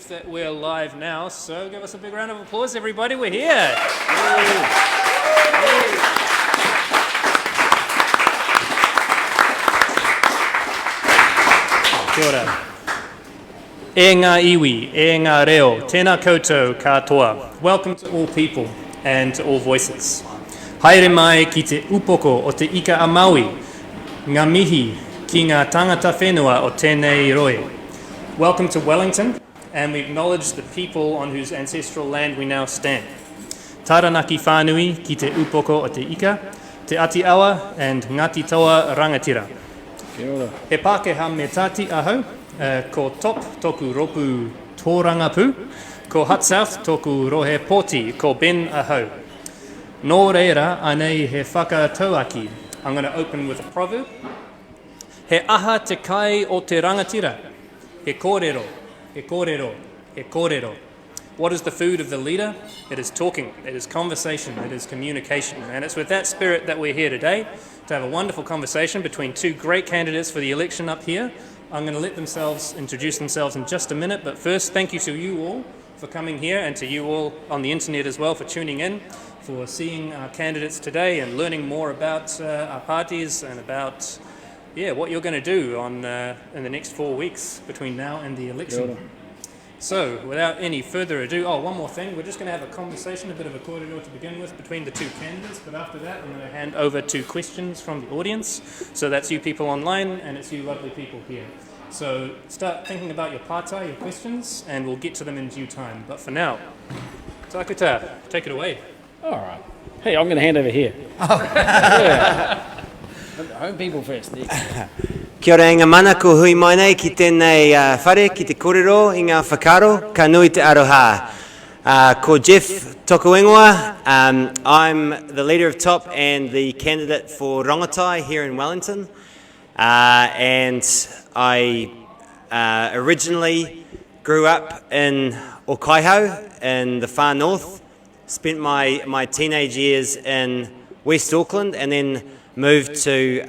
proof that we're live now, so give us a big round of applause, everybody. We're here. Kia ora. E ngā iwi, e ngā reo, tēnā koutou katoa. Welcome to all people and to all voices. Haere mai ki te upoko o te ika a Maui, ngā mihi ki ngā tangata whenua o tēnei roe. Welcome to Wellington, and we acknowledge the people on whose ancestral land we now stand. Taranaki whānui ki te upoko o te ika, te ati awa and Ngāti Toa rangatira. He Pākehā me tāti ahau, ko top toku ropu tōrangapū, ko Hut South toku rohe pōti ko Ben ahau. Nō reira anei he whakatauaki. I'm going to open with a proverb. He aha te kai o te rangatira. He kōrero, he kōrero, he kōrero. What is the food of the leader? It is talking, it is conversation, it is communication. And it's with that spirit that we're here today to have a wonderful conversation between two great candidates for the election up here. I'm going to let them introduce themselves in just a minute, but first, thank you to you all for coming here and to you all on the internet as well for tuning in, for seeing our candidates today and learning more about our parties and about what you're going to do in the next 4 weeks between now and the election. So, without any further ado, one more thing, we're just going to have a conversation, a bit of a kōrero to begin with between the two candidates, but after that I'm going to hand over to questions from the audience. So that's you people online and it's you lovely people here. So start thinking about your pātai, your questions, and we'll get to them in due time. But for now, Tākuta, take it away. All right. Hey, I'm going to hand over here. Yeah. Home people first. Kia ora inga mana ko hui mai nei ki tēnei whare, ki te kōrero, i ngā whakaro, ka nui te aroha. Ko Geoff tōku ingoa. I'm the leader of TOP and the candidate for Rongotai here in Wellington. And I originally grew up in Okaiho in the far north, spent my teenage years in West Auckland and then moved to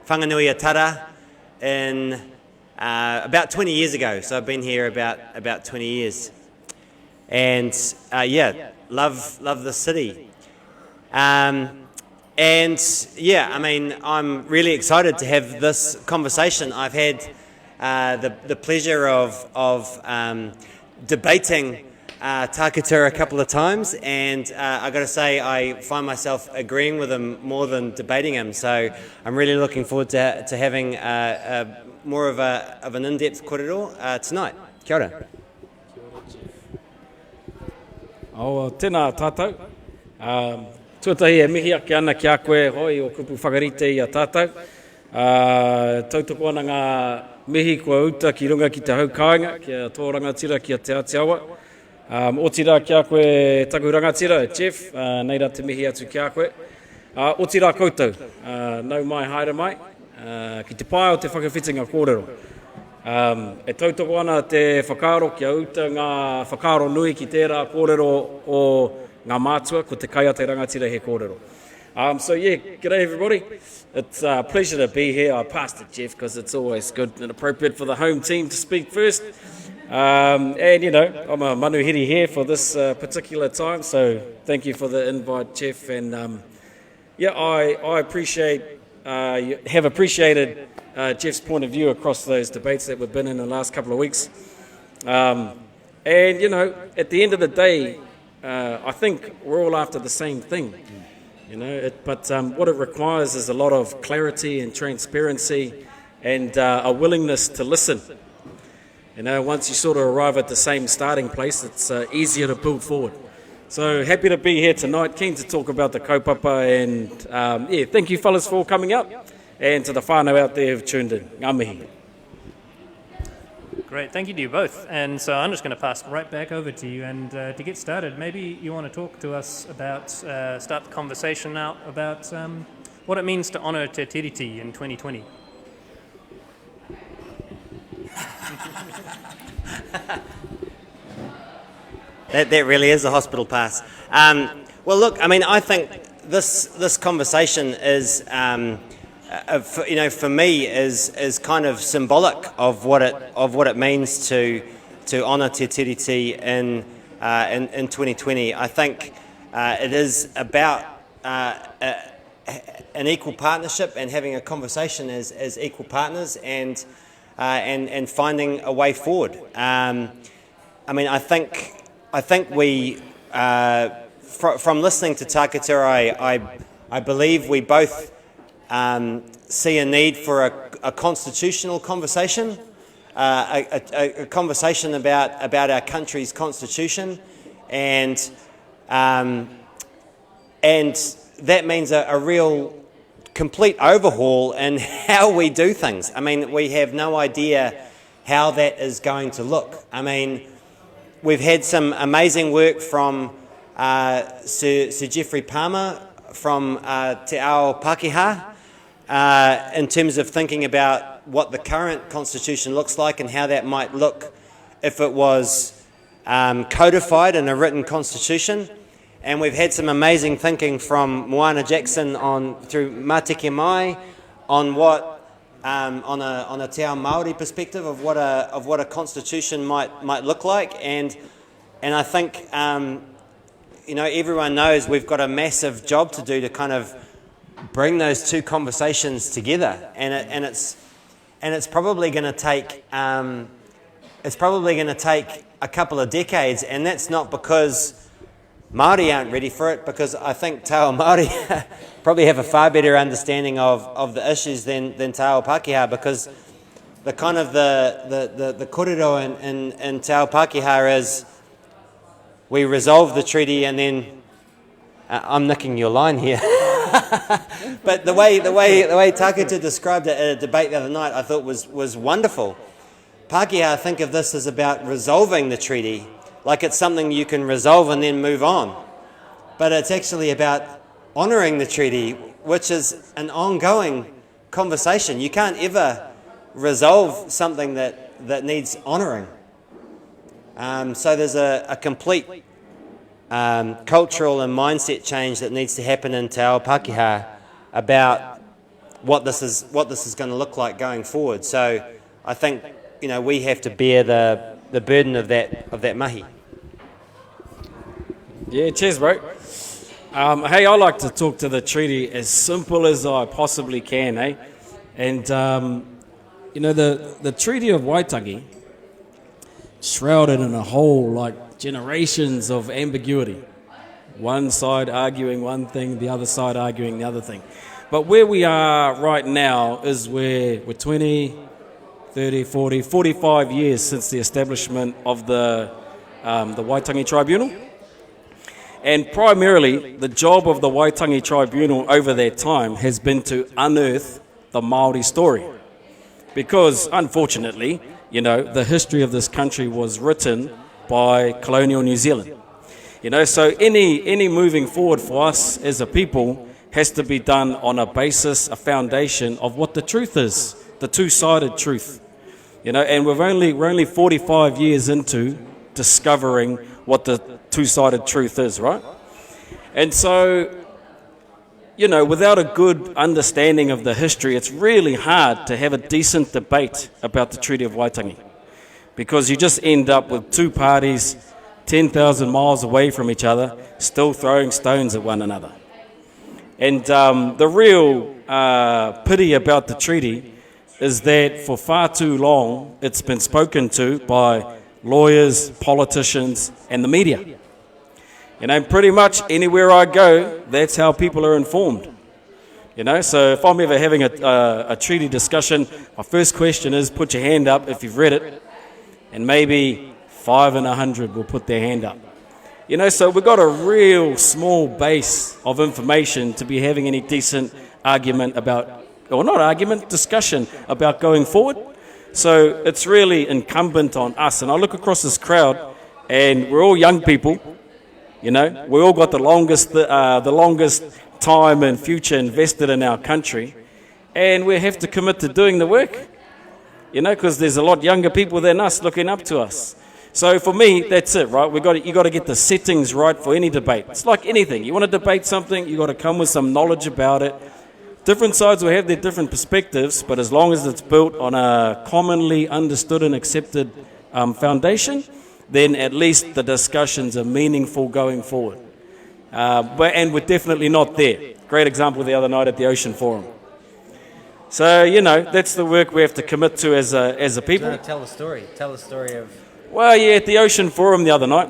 Whanganui-a-Tara in about 20 years ago. So I've been here about 20 years. And love the city. I'm really excited to have this conversation. I've had the pleasure of debating Tākuta a couple of times, and I've got to say I find myself agreeing with him more than debating him. So I'm really looking forward to having more of an in-depth kōrero tonight. Kia ora. Tēnā tātou. Tuatahi e mihi ake ana ki a koe hoi o kupu whakarite i a tātou. Tautoko ana ngā mihi kua uta ki runga ki te haukāinga, ki a tō rangatira ki a te Aotearoa. O tira ki a koe taku rangatira, Geoff, nei rā te mihi atu ki a koe. O tira koutou, nau mai haere mai, ki te pai o te whakawhitinga kōrero. E tautoko ana te whakaaro ki a uta ngā whakaaro nui ki tērā kōrero o ngā mātua ko te kaiate rangatira he kōrero. G'day everybody. It's a pleasure to be here. I passed it, Geoff, because it's always good and appropriate for the home team to speak first. I'm a manuhiri here for this particular time, so thank you for the invite, Geoff. And I have appreciated Geoff's point of view across those debates that we've been in the last couple of weeks. At the end of the day, I think we're all after the same thing, but what it requires is a lot of clarity and transparency and a willingness to listen. Once you sort of arrive at the same starting place, it's easier to build forward. So happy to be here tonight, keen to talk about the kaupapa, and thank you fellas for coming up, and to the whānau out there who've tuned in. Ngā mihi. Great, thank you to you both. And so I'm just going to pass right back over to you. And to get started, maybe you want to talk to us about, start the conversation out about what it means to honour Te Tiriti in 2020. That really is a hospital pass. Well, look, I think this conversation is, for me, is kind of symbolic of what it means to to honour Te Tiriti in 2020. I think it is about an equal partnership and having a conversation as equal partners and finding a way forward. I mean, I think we, from listening to Tākuta, I believe we both see a need for a constitutional conversation, a conversation about our country's constitution, and that means a real complete overhaul in how we do things. I mean, we have no idea how that is going to look. I mean, we've had some amazing work from Sir Geoffrey Palmer from Te Ao Pakeha in terms of thinking about what the current constitution looks like and how that might look if it was codified in a written constitution. And we've had some amazing thinking from Moana Jackson through Māteke Mai on what on a Te Ao Māori perspective of what a constitution might look like, and I think everyone knows we've got a massive job to do to kind of bring those two conversations together, and it's probably going to take a couple of decades, and that's not because Māori aren't ready for it, because I think Te Ao Māori probably have a far better understanding of the issues than Te Ao Pakeha, because the kind of the kōrero in Te Ao Pakeha is we resolve the treaty and then I'm nicking your line here. But the way Tākuta described it at a debate the other night, I thought was wonderful. Pakeha think of this as about resolving the treaty, like it's something you can resolve and then move on. But it's actually about honouring the treaty, which is an ongoing conversation. You can't ever resolve something that needs honouring. So there's a complete cultural and mindset change that needs to happen in Te Ao Pakeha about what this is going to look like going forward. So I think we have to bear the burden of that mahi. Yeah, cheers, bro. Hey, I like to talk to the treaty as simple as I possibly can, eh? And, the Treaty of Waitangi, shrouded in a whole, generations of ambiguity. One side arguing one thing, the other side arguing the other thing. But where we are right now is we're 20, 30, 40, 45 years since the establishment of the Waitangi Tribunal. And primarily, the job of the Waitangi Tribunal over that time has been to unearth the Māori story. Because, unfortunately, the history of this country was written by colonial New Zealand. So any moving forward for us as a people has to be done on a basis, a foundation of what the truth is, the two-sided truth. And we're only 45 years into discovering what the two-sided truth is, right? And so, without a good understanding of the history, it's really hard to have a decent debate about the Treaty of Waitangi, because you just end up with two parties 10,000 miles away from each other still throwing stones at one another. And the real pity about the treaty is that for far too long it's been spoken to by lawyers, politicians and the media. Pretty much anywhere I go, that's how people are informed. So if I'm ever having a treaty discussion, my first question is put your hand up if you've read it, and maybe 5 in 100 will put their hand up. So we've got a real small base of information to be having any decent argument about, or not argument, discussion about going forward. So it's really incumbent on us. And I look across this crowd, and we're all young people. We all got the longest time and future invested in our country, and we have to commit to doing the work. Because there's a lot younger people than us looking up to us. So for me, that's it, right? You got to get the settings right for any debate. It's like anything. You want to debate something, you got to come with some knowledge about it. Different sides will have their different perspectives, but as long as it's built on a commonly understood and accepted foundation, then at least the discussions are meaningful going forward. And we're definitely not there. Great example the other night at the Ocean Forum. So, you know, that's the work we have to commit to as a people. Tell the story. Tell the story of... Well, yeah, at the Ocean Forum the other night,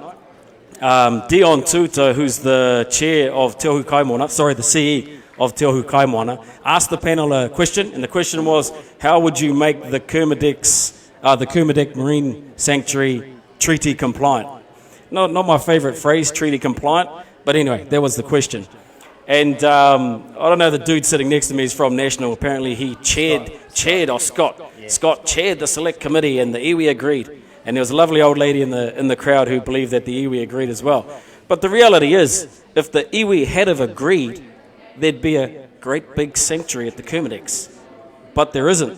Dion Tuta, who's the chair of Te Ohu Kaimoana, the CE of Te Ohu Kaimoana, asked the panel a question, and the question was, how would you make the Kermadec Marine Sanctuary treaty compliant? Not my favourite phrase, treaty compliant, but anyway, that was the question. And I don't know, the dude sitting next to me is from National. Apparently he Scott chaired the select committee, and the iwi agreed. And there was a lovely old lady in the crowd who believed that the iwi agreed as well. But the reality is, if the iwi had have agreed, there'd be a great big sanctuary at the Kermadecs. But there isn't.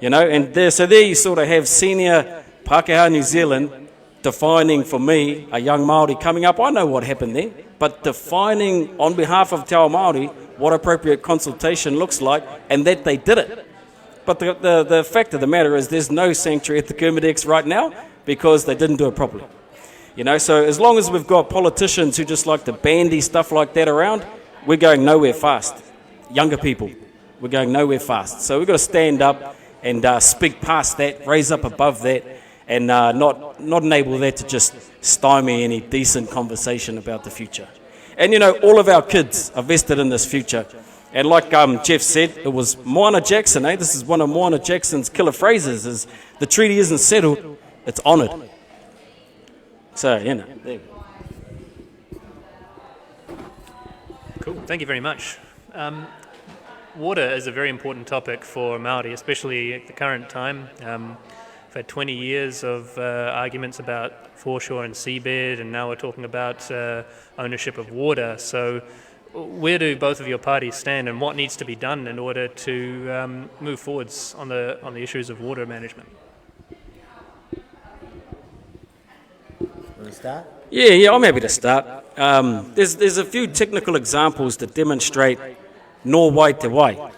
You know, and there you sort of have senior Pākehā New Zealand defining for me, a young Māori coming up. I know what happened there, but defining on behalf of Te Ao Māori what appropriate consultation looks like, and that they did it. But the fact of the matter is there's no sanctuary at the Kermadecs right now because they didn't do it properly. You know, so as long as we've got politicians who just like to bandy stuff like that around, we're going nowhere fast. Younger people, we're going nowhere fast. So we've got to stand up and speak past that, raise up above that, and not enable that to just stymie any decent conversation about the future. And you know, all of our kids are vested in this future. And like Geoff said, it was Moana Jackson, This is one of Moana Jackson's killer phrases, is the treaty isn't settled, it's honoured. So, you know. There. Cool, thank you very much. Water is a very important topic for Māori, especially at the current time. We've had 20 years of arguments about foreshore and seabed, and now we're talking about ownership of water. So where do both of your parties stand, and what needs to be done in order to move forwards on the issues of water management? Want to start? Yeah, I'm happy to start. There's a few technical examples that demonstrate nō wai te wai.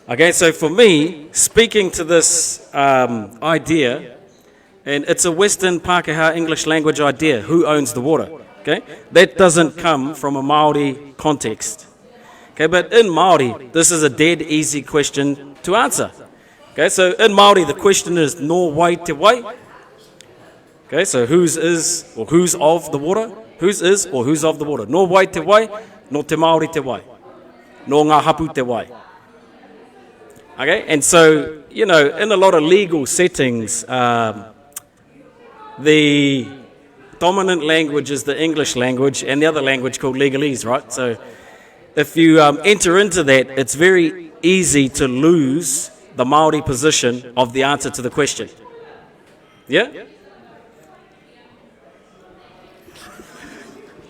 Okay, so for me, speaking to this idea, and it's a Western Pākehā English language idea, who owns the water? Okay, that doesn't come from a Māori context. Okay, but in Māori, this is a dead easy question to answer. Okay, so in Māori, the question is nō wai te wai. Okay, so whose is or who's of the water? Whose is or who's of the water? Nō wai te wai, nō te Māori te wai. Nō ngā hapu te wai. Okay, and so, you know, in a lot of legal settings, the dominant language is the English language and the other language called legalese, right? So if you enter into that, it's very easy to lose the Māori position of the answer to the question. Yeah?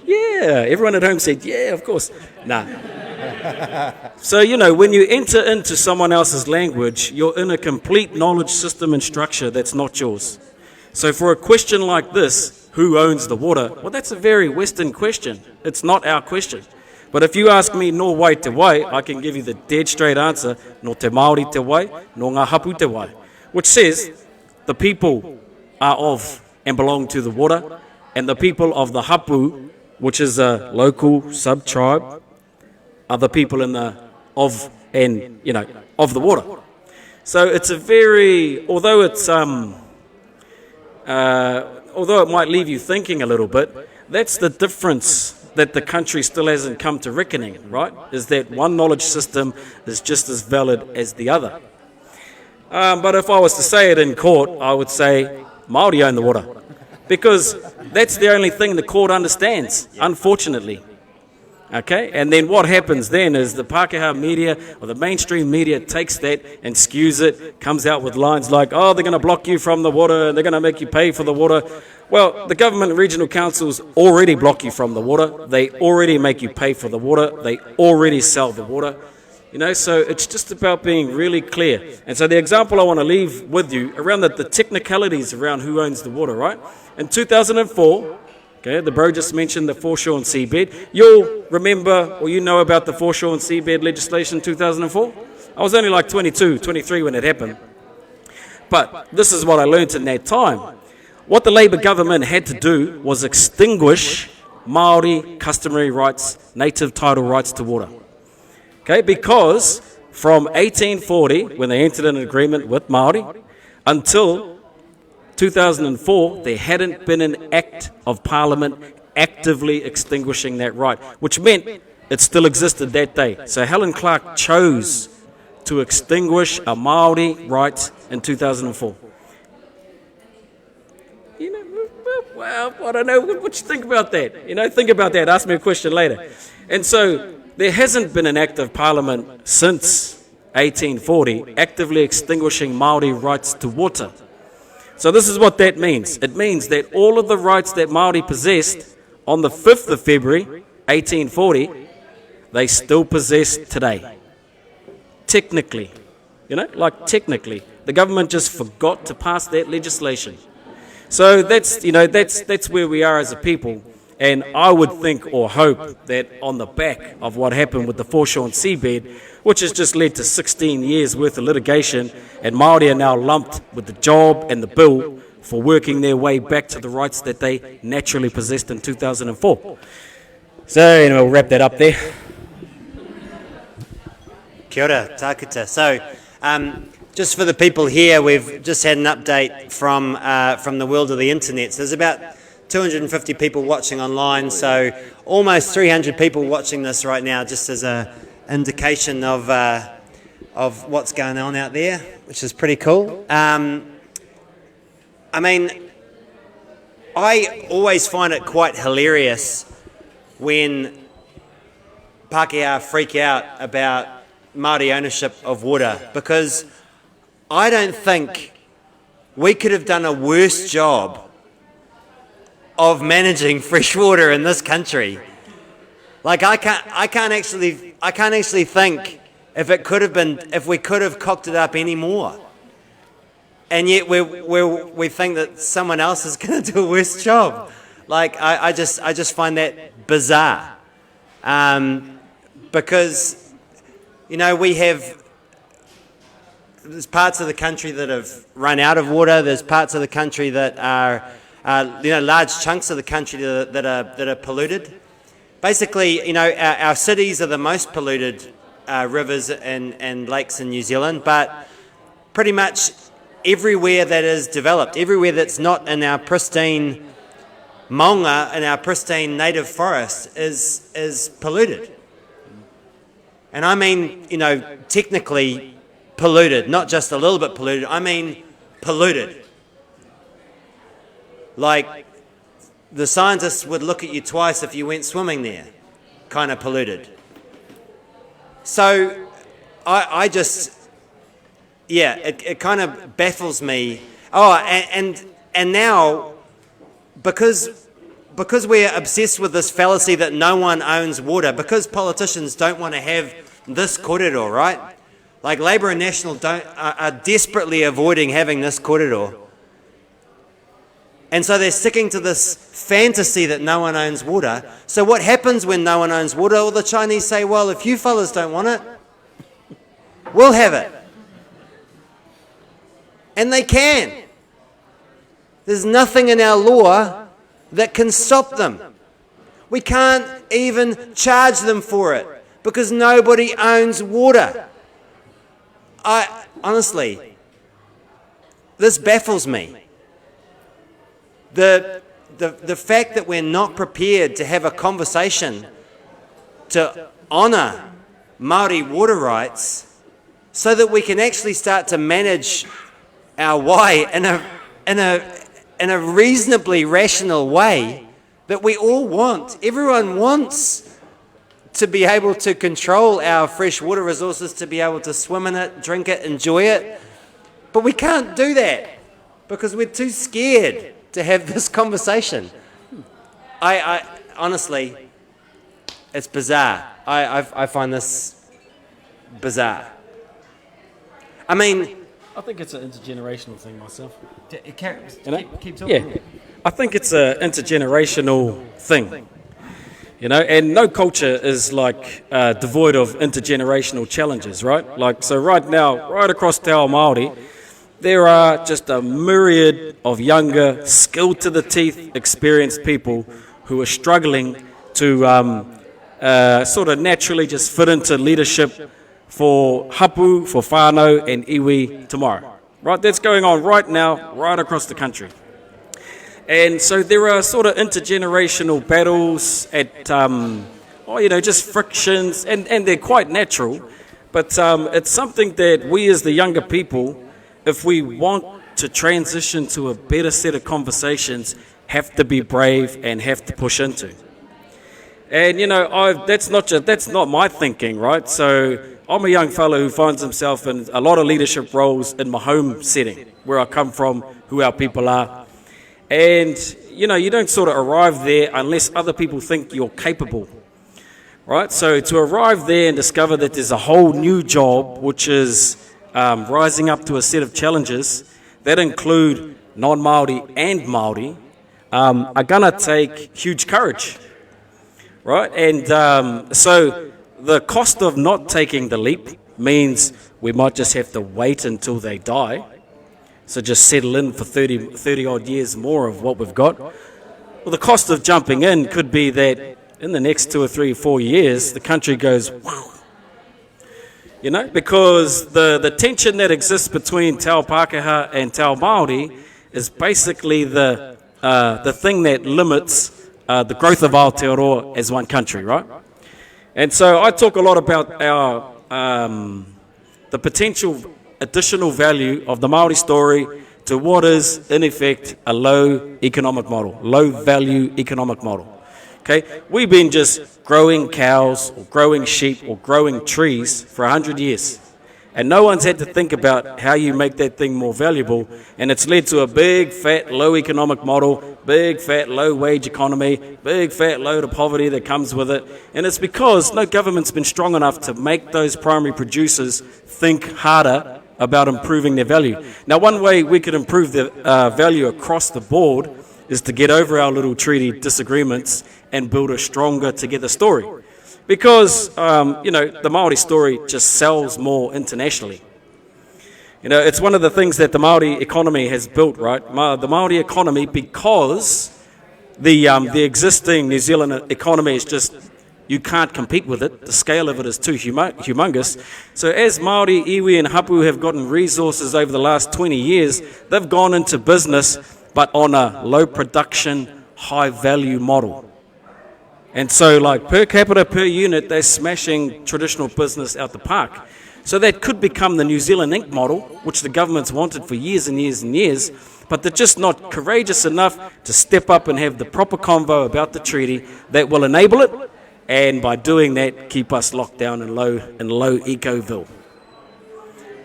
Yeah, everyone at home said, yeah, of course. Nah. So, you know, when you enter into someone else's language, you're in a complete knowledge system and structure that's not yours. So for a question like this, who owns the water? Well, that's a very Western question. It's not our question. But if you ask me nō wai te wai, I can give you the dead straight answer, nō te Māori te wai, nō ngā hapu te wai, which says the people are of and belong to the water, and the people of the hapu, which is a local sub-tribe, are the people in the of and, you know, of the water. So it's a very, although it might leave you thinking a little bit, that's the difference that the country still hasn't come to reckoning, right? Is that one knowledge system is just as valid as the other. But if I was to say it in court, I would say Māori own the water, because that's the only thing the court understands, unfortunately. Okay, and then what happens then is the Pākehā media or the mainstream media takes that and skews it, comes out with lines like, oh, they're going to block you from the water, they're going to make you pay for the water. Well, the government and regional councils already block you from the water, they already make you pay for the water, they already sell the water. You know, so it's just about being really clear. And so the example I want to leave with you around the technicalities around who owns the water, right? In 2004, okay, the bro just mentioned the foreshore and seabed. You'll remember, or you know about the foreshore and seabed legislation 2004? I was only like 22, 23 when it happened. But this is what I learnt in that time. What the Labour government had to do was extinguish Māori customary rights, native title rights to water. Okay, because from 1840, when they entered an agreement with Māori, until 2004, there hadn't been an act of Parliament actively extinguishing that right, which meant it still existed that day. So Helen Clark chose to extinguish a Māori right in 2004. You know, well, I don't know what you think about that. You know, think about that. Ask me a question later. And so there hasn't been an act of Parliament since 1840 actively extinguishing Māori rights to water. So this is what that means. It means that all of the rights that Māori possessed on the 5th of February, 1840, they still possess today. Technically. You know, like technically. The government just forgot to pass that legislation. So that's, you know, that's where we are as a people. And I would think or hope that on the back of what happened with the foreshore and seabed, which has just led to 16 years worth of litigation, and Māori are now lumped with the job and the bill for working their way back to the rights that they naturally possessed in 2004. So, anyway, we'll wrap that up there. Kia ora, Tākuta. So, just for the people here, we've just had an update from the world of the internet. So there's about 250 people watching online, so almost 300 people watching this right now, just as an indication of what's going on out there, which is pretty cool. I mean, I always find it quite hilarious when Pākehā freak out about Māori ownership of water, because I don't think we could have done a worse job of managing fresh water in this country. Like I can't actually think if we could have cocked it up any more. And yet we think that someone else is going to do a worse job. Like I just find that bizarre. Because, you know, there's parts of the country that have run out of water. There's parts of the country that are, large chunks of the country that are polluted. Basically, you know, our cities are the most polluted rivers and lakes in New Zealand, but pretty much everywhere that is developed, everywhere that's not in our pristine maunga, in our pristine native forest, is polluted. And I mean, you know, technically polluted, not just a little bit polluted, I mean polluted. Like, the scientists would look at you twice if you went swimming there, kind of polluted. So, I just, yeah, it kind of baffles me. Oh, and now, because we're obsessed with this fallacy that no one owns water, because politicians don't want to have this kōrero, right? Like Labour and National are desperately avoiding having this kōrero. And so they're sticking to this fantasy that no one owns water. So what happens when no one owns water? Well, the Chinese say, well, if you fellas don't want it, we'll have it. And they can. There's nothing in our law that can stop them. We can't even charge them for it because nobody owns water. Honestly, this baffles me. The fact that we're not prepared to have a conversation to honour Māori water rights so that we can actually start to manage our wai in a reasonably rational way that we all want. Everyone wants to be able to control our fresh water resources, to be able to swim in it, drink it, enjoy it. But we can't do that because we're too scared to have this conversation. I honestly, it's bizarre. I find this bizarre. I mean, I think it's an intergenerational thing myself. Keep talking. Yeah, I think it's an intergenerational thing. You know, and no culture is like devoid of intergenerational challenges, right? Like, so right now, right across Te Ao Māori, there are just a myriad of younger, skilled to the teeth, experienced people who are struggling to sort of naturally just fit into leadership for hapu, for whānau and iwi tomorrow. Right, that's going on right now, right across the country. And so there are sort of intergenerational battles at, just frictions, and they're quite natural. But it's something that we as the younger people, if we want to transition to a better set of conversations, have to be brave and have to push into. And, that's not my thinking, right? So I'm a young fellow who finds himself in a lot of leadership roles in my home setting, where I come from, who our people are. And, you don't sort of arrive there unless other people think you're capable, right? So to arrive there and discover that there's a whole new job, which is rising up to a set of challenges that include non-Māori and Māori, are going to take huge courage, right? And so the cost of not taking the leap means we might just have to wait until they die. So just settle in for 30 odd years more of what we've got. Well, the cost of jumping in could be that in the next 2 or 3 or 4 years, the country goes, wow. Because the tension that exists between Te Ao Pākehā and Te Ao Māori is basically the thing that limits the growth of Aotearoa as one country, right? And so I talk a lot about our the potential additional value of the Māori story to what is, in effect, a low economic model, low value economic model. Okay, we've been just growing cows or growing sheep or growing trees for 100 years. And no one's had to think about how you make that thing more valuable. And it's led to a big, fat, low economic model, big, fat, low wage economy, big, fat load of poverty that comes with it. And it's because no government's been strong enough to make those primary producers think harder about improving their value. Now, one way we could improve the value across the board is to get over our little treaty disagreements and build a stronger together story. Because, the Māori story just sells more internationally. It's one of the things that the Māori economy has built, right? The Māori economy, because the existing New Zealand economy is just, you can't compete with it. The scale of it is too humongous. So as Māori, iwi and hapu have gotten resources over the last 20 years, they've gone into business, but on a low production, high value model. And so like per capita, per unit, they're smashing traditional business out the park. So that could become the New Zealand Inc. model, which the government's wanted for years and years and years, but they're just not courageous enough to step up and have the proper convo about the treaty that will enable it, and by doing that, keep us locked down in low Ecoville.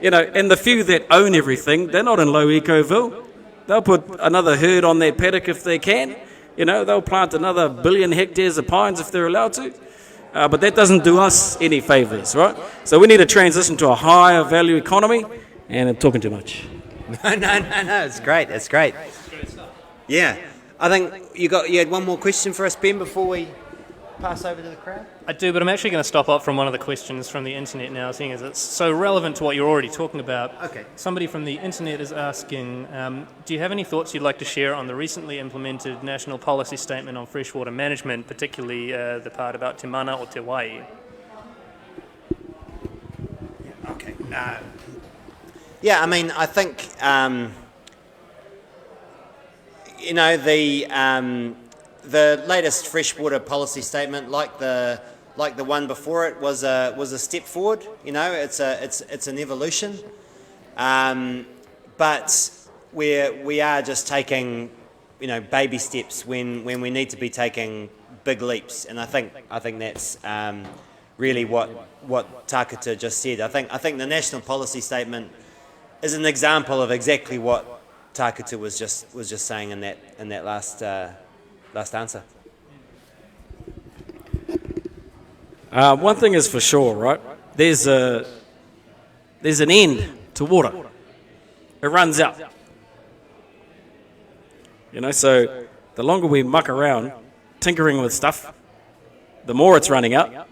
And the few that own everything, they're not in low Ecoville. They'll put another herd on their paddock if they can. They'll plant another 1 billion hectares of pines if they're allowed to. But that doesn't do us any favours, right? So we need to transition to a higher value economy, and I'm talking too much. No, it's great. Yeah. I think you had one more question for us, Ben, before we pass over to the crowd? I do, but I'm actually going to stop up from one of the questions from the internet now, seeing as it's so relevant to what you're already talking about. Okay. Somebody from the internet is asking, do you have any thoughts you'd like to share on the recently implemented National Policy Statement on Freshwater Management, particularly the part about Te Mana o Te Wai? Okay. I think, the latest freshwater policy statement, like the one before it, was a step forward. It's an evolution, but we are just taking baby steps when we need to be taking big leaps. And I think that's really what Tākuta just said. I think the national policy statement is an example of exactly what Tākuta was just saying in that last answer. One thing is for sure, right? There's an end to water. It runs out. So the longer we muck around tinkering with stuff, the more it's running out.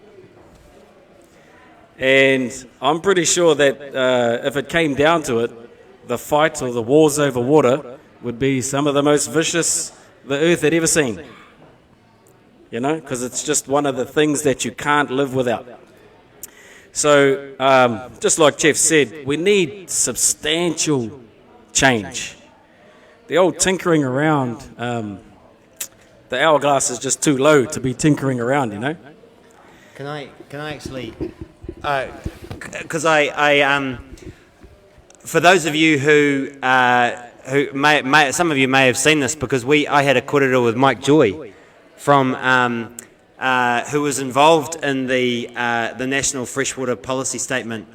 And I'm pretty sure that if it came down to it, the fight or the wars over water would be some of the most vicious the earth had ever seen. You know, because it's just one of the things that you can't live without. So, just like Geoff said, we need substantial change. The old tinkering around, the hourglass is just too low to be tinkering around, you know. Can I actually, because I for those of you who may, some of you may have seen this, because I had a kōrero with Mike Joy from who was involved in the National Freshwater Policy Statement,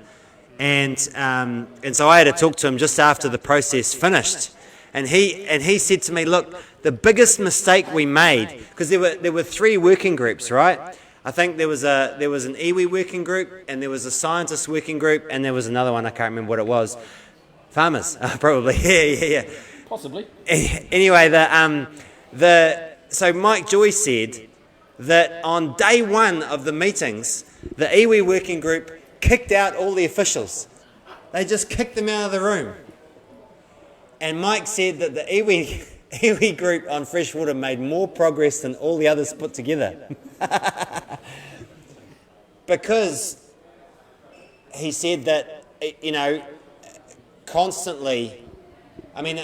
and so I had to talk to him just after the process finished, and he said to me, look, the biggest mistake we made, because there were 3 working groups, right? I think there was an iwi working group, and there was a scientist working group, and there was another one, I can't remember what it was. Farmers, probably. Yeah. Possibly. Anyway, so Mike Joy said that on day 1 of the meetings, the iwi working group kicked out all the officials. They just kicked them out of the room. And Mike said that the iwi group on freshwater made more progress than all the others put together. Because he said that, you know, constantly, I mean,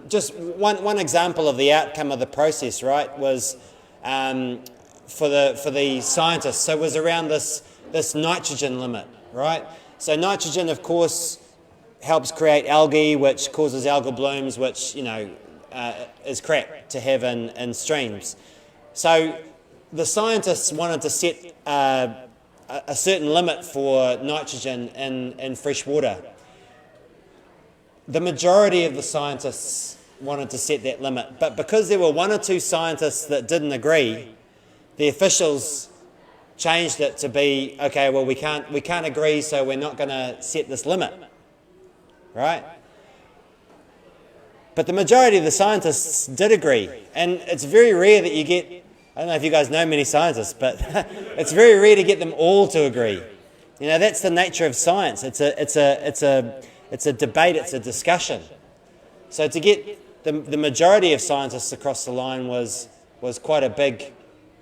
just one example of the outcome of the process, right, was for the scientists. So it was around this nitrogen limit, right? So nitrogen, of course, helps create algae, which causes algal blooms, which, you know, is crap to have in streams. So the scientists wanted to set a certain limit for nitrogen in fresh water. The majority of the scientists wanted to set that limit, but because there were 1 or 2 scientists that didn't agree, the officials changed it to be, okay, well, we can't agree, so we're not going to set this limit, right? But the majority of the scientists did agree, and it's very rare that you get, I don't know if you guys know many scientists, but it's very rare to get them all to agree. You know, that's the nature of science. It's a debate, it's a discussion. So to get the majority of scientists across the line was quite a big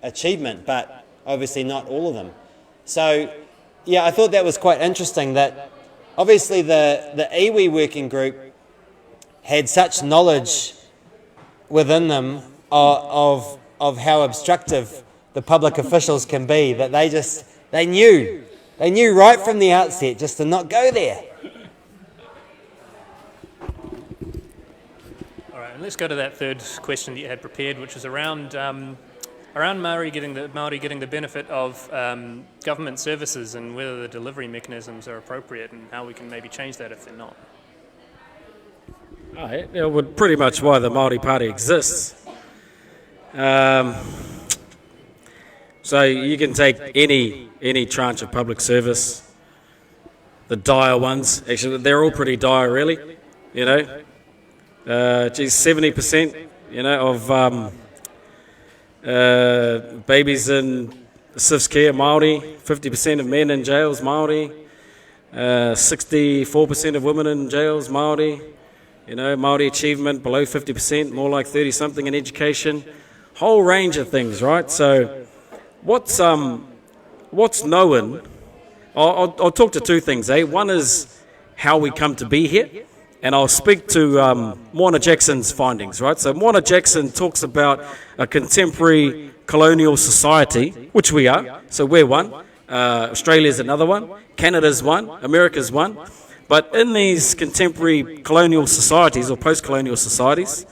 achievement, but obviously not all of them. So, yeah, I thought that was quite interesting that obviously the iwi working group had such knowledge within them of how obstructive the public officials can be that they knew right from the outset just to not go there. All right, and let's go to that third question that you had prepared, which is around Māori getting the benefit of government services and whether the delivery mechanisms are appropriate and how we can maybe change that if they're not. It would pretty much why the Māori Party exists. So you can take any tranche of public service, the dire ones. Actually, they're all pretty dire, really. You know, 70%, you know, of babies in SIFS care Māori, 50% of men in jails Māori, 64% of women in jails Māori. You know, Māori achievement below 50%, more like 30-something in education. Whole range of things, right? So, what's known? I'll talk to 2 things. One is how we come to be here, and I'll speak to Moana Jackson's findings, right? So, Moana Jackson talks about a contemporary colonial society, which we are. So, we're one. Australia's another one. Canada's one. America's one. But in these contemporary colonial societies or post-colonial societies,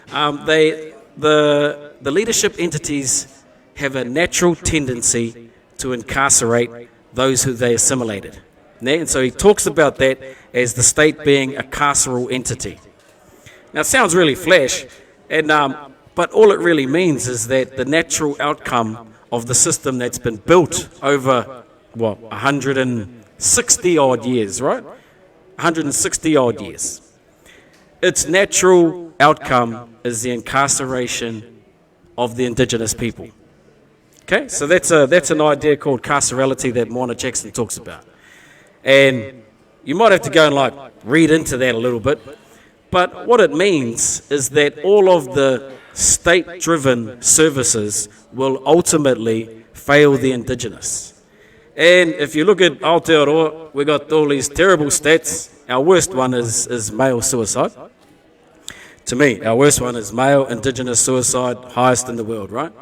the leadership entities have a natural tendency to incarcerate those who they assimilated. And so he talks about that as the state being a carceral entity. Now it sounds really flash, but all it really means is that the natural outcome of the system that's been built over, 160 odd years, right? 160 odd years. Its natural outcome is the incarceration of the indigenous people. Okay, so that's an idea called carcerality that Moana Jackson talks about. And you might have to go and like read into that a little bit. But what it means is that all of the state-driven services will ultimately fail the Indigenous. And if you look at Aotearoa, we got all these terrible stats. Our worst one is male suicide. To me, our worst one is male Indigenous suicide, highest in the world, right?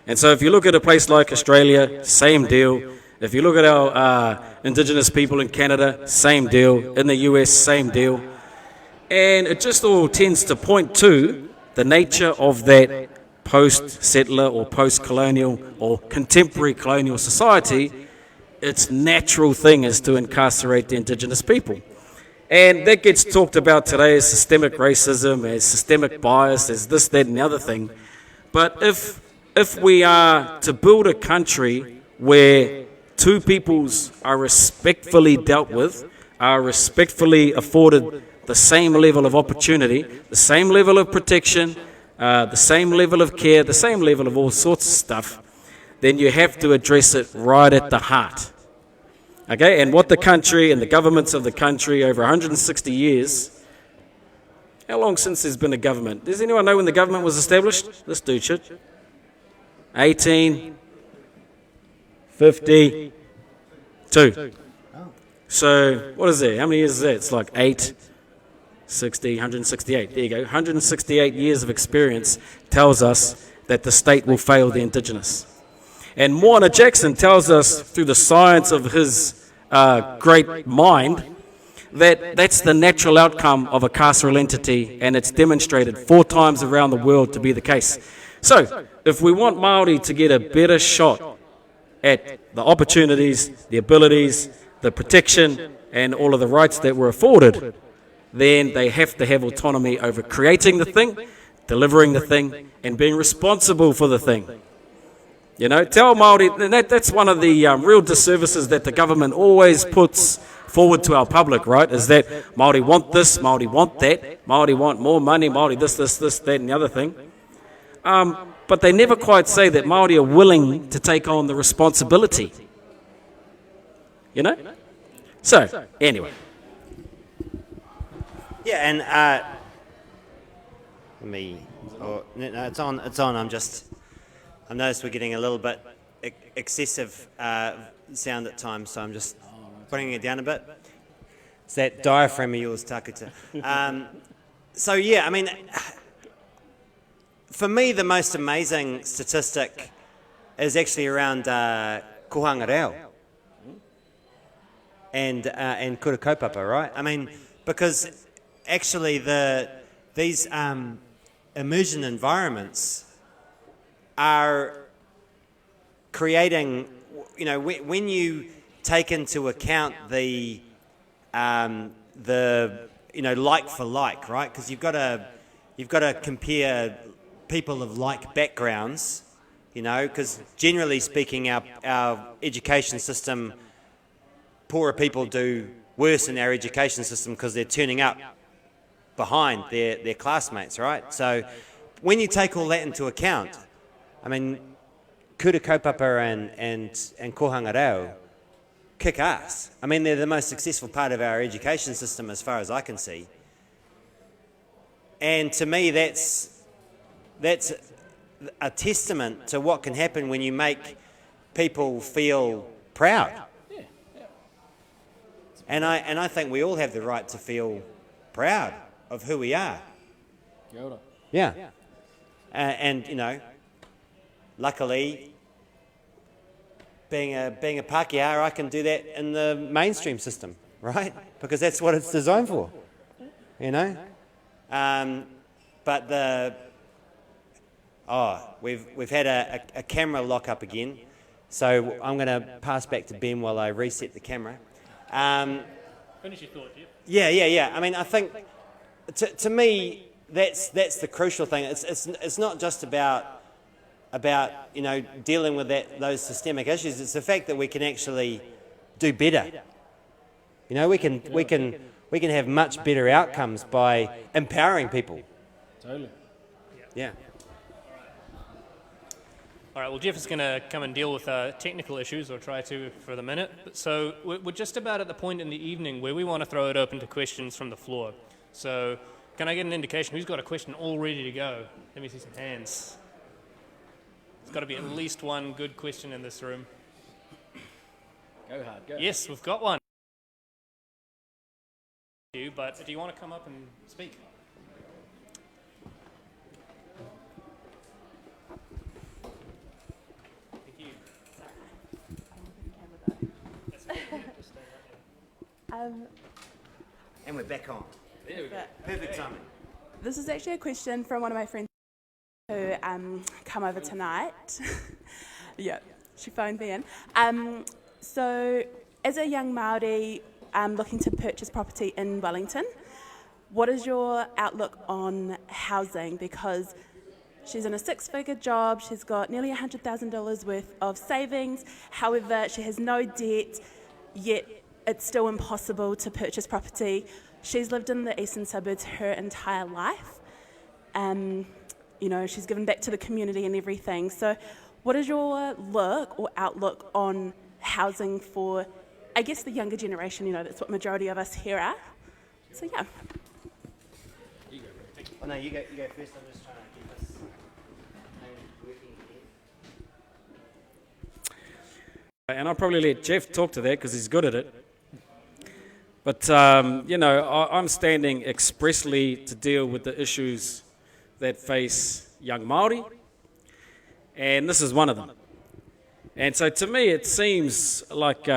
And so if you look at a place like Australia, same deal. If you look at our Indigenous people in Canada, same deal. In the US, same deal. And it just all tends to point to the nature of that post-settler or post-colonial or contemporary colonial society. Its natural thing is to incarcerate the Indigenous people. And that gets talked about today as systemic racism, as systemic bias, as this, that, and the other thing. But if we are to build a country where two peoples are respectfully dealt with, are respectfully afforded the same level of opportunity, the same level of protection, the same level of care, the same level of all sorts of stuff, then you have to address it right at the heart. Okay, and what the country and the governments of the country over 160 years, how long since there's been a government? Does anyone know when the government was established? This dude should. 1852. So, what is that? How many years is that? It's like 168. There you go. 168 years of experience tells us that the state will fail the Indigenous. And Moana Jackson tells us through the science of his great mind that that's the natural outcome of a carceral entity, and it's demonstrated 4 times around the world to be the case. So, if we want Māori to get a better shot at the opportunities, the abilities, the protection, and all of the rights that were afforded, then they have to have autonomy over creating the thing, delivering the thing, and being responsible for the thing. You know, tell Māori, and that's one of the real disservices that the government always puts forward to our public, right, is that Māori want this, Māori want that, Māori want more money, Māori this, that, and the other thing. But they never quite say that Māori are willing to take on the responsibility. You know? So, anyway. Yeah, and it's on. I noticed we're getting a little bit excessive sound at times, so I'm just bringing it down a bit. It's that diaphragm of yours, Tākuta. So yeah, I mean, for me, the most amazing statistic is actually around kohanga reo and kura kaupapa, right? I mean, because actually these immersion environments are creating, you know, when you take into account the you know, like for like, right? Because you've got to compare people of like backgrounds, you know, because generally speaking, our education system, poorer people do worse in our education system because they're turning up behind their classmates, right? So when you take all that into account, I mean, kura kaupapa and kohanga reo kick ass. I mean, they're the most successful part of our education system as far as I can see. And to me, that's a testament to what can happen when you make people feel proud. And I think we all have the right to feel proud of who we are. Yeah. And you know, luckily, being a Pākehā, I can do that in the mainstream system, right? Because that's what it's designed for, you know. But we've had a camera lock up again, so I'm going to pass back to Ben while I reset the camera. Finish your thought, Geoff. Yeah. I mean, I think to me that's the crucial thing. It's not just about you know, dealing with those systemic issues. It's the fact that we can actually do better. You know, we can have much better outcomes by empowering people. Totally. Yeah. All right, well, Geoff is going to come and deal with technical issues, or try to for the minute. So we're just about at the point in the evening where we want to throw it open to questions from the floor. So can I get an indication who's got a question all ready to go? Let me see some hands. There's got to be at least one good question in this room. Go hard, go. Yes, we've got one. But do you want to come up and speak? And we're back on. There we go. Perfect timing. This is actually a question from one of my friends who come over tonight. Yeah, she phoned me in. So, as a young Māori looking to purchase property in Wellington, what is your outlook on housing? Because she's in a six-figure job, she's got nearly $100,000 worth of savings, however, she has no debt, yet it's still impossible to purchase property. She's lived in the eastern suburbs her entire life. You know, she's given back to the community and everything. So what is your look or outlook on housing for, I guess, the younger generation? You know, that's what majority of us here are. So yeah. Oh, no, you go first. I'm just trying to keep this working here. And I'll probably let Geoff talk to that because he's good at it. But, you know, I'm standing expressly to deal with the issues that face young Māori, and this is one of them. And so to me it seems like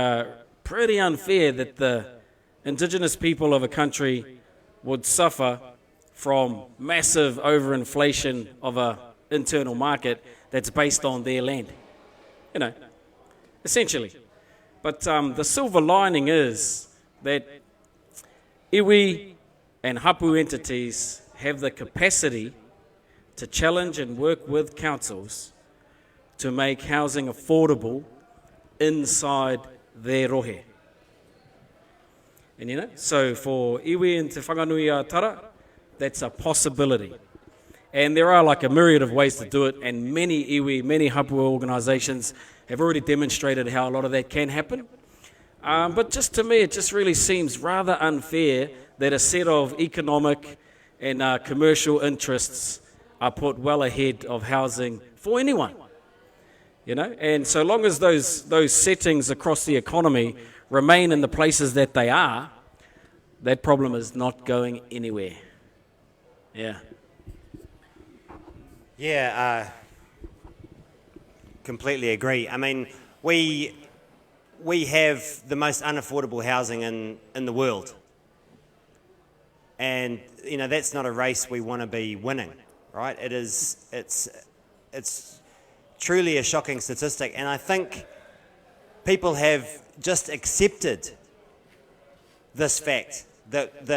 pretty unfair that the Indigenous people of a country would suffer from massive overinflation of an internal market that's based on their land, you know, essentially. But the silver lining is that iwi and hapu entities have the capacity to challenge and work with councils to make housing affordable inside their rohe. And you know, so for iwi and te whanganui a tara, that's a possibility. And there are like a myriad of ways to do it, and many iwi, many hapu organisations have already demonstrated how a lot of that can happen. But just to me, it just really seems rather unfair that a set of economic and commercial interests are put well ahead of housing for anyone. You know, and so long as those settings across the economy remain in the places that they are, that problem is not going anywhere. Yeah. Yeah, completely agree. I mean, we have the most unaffordable housing in the world. And, you know, that's not a race we want to be winning, right? It's truly a shocking statistic. And I think people have just accepted this fact that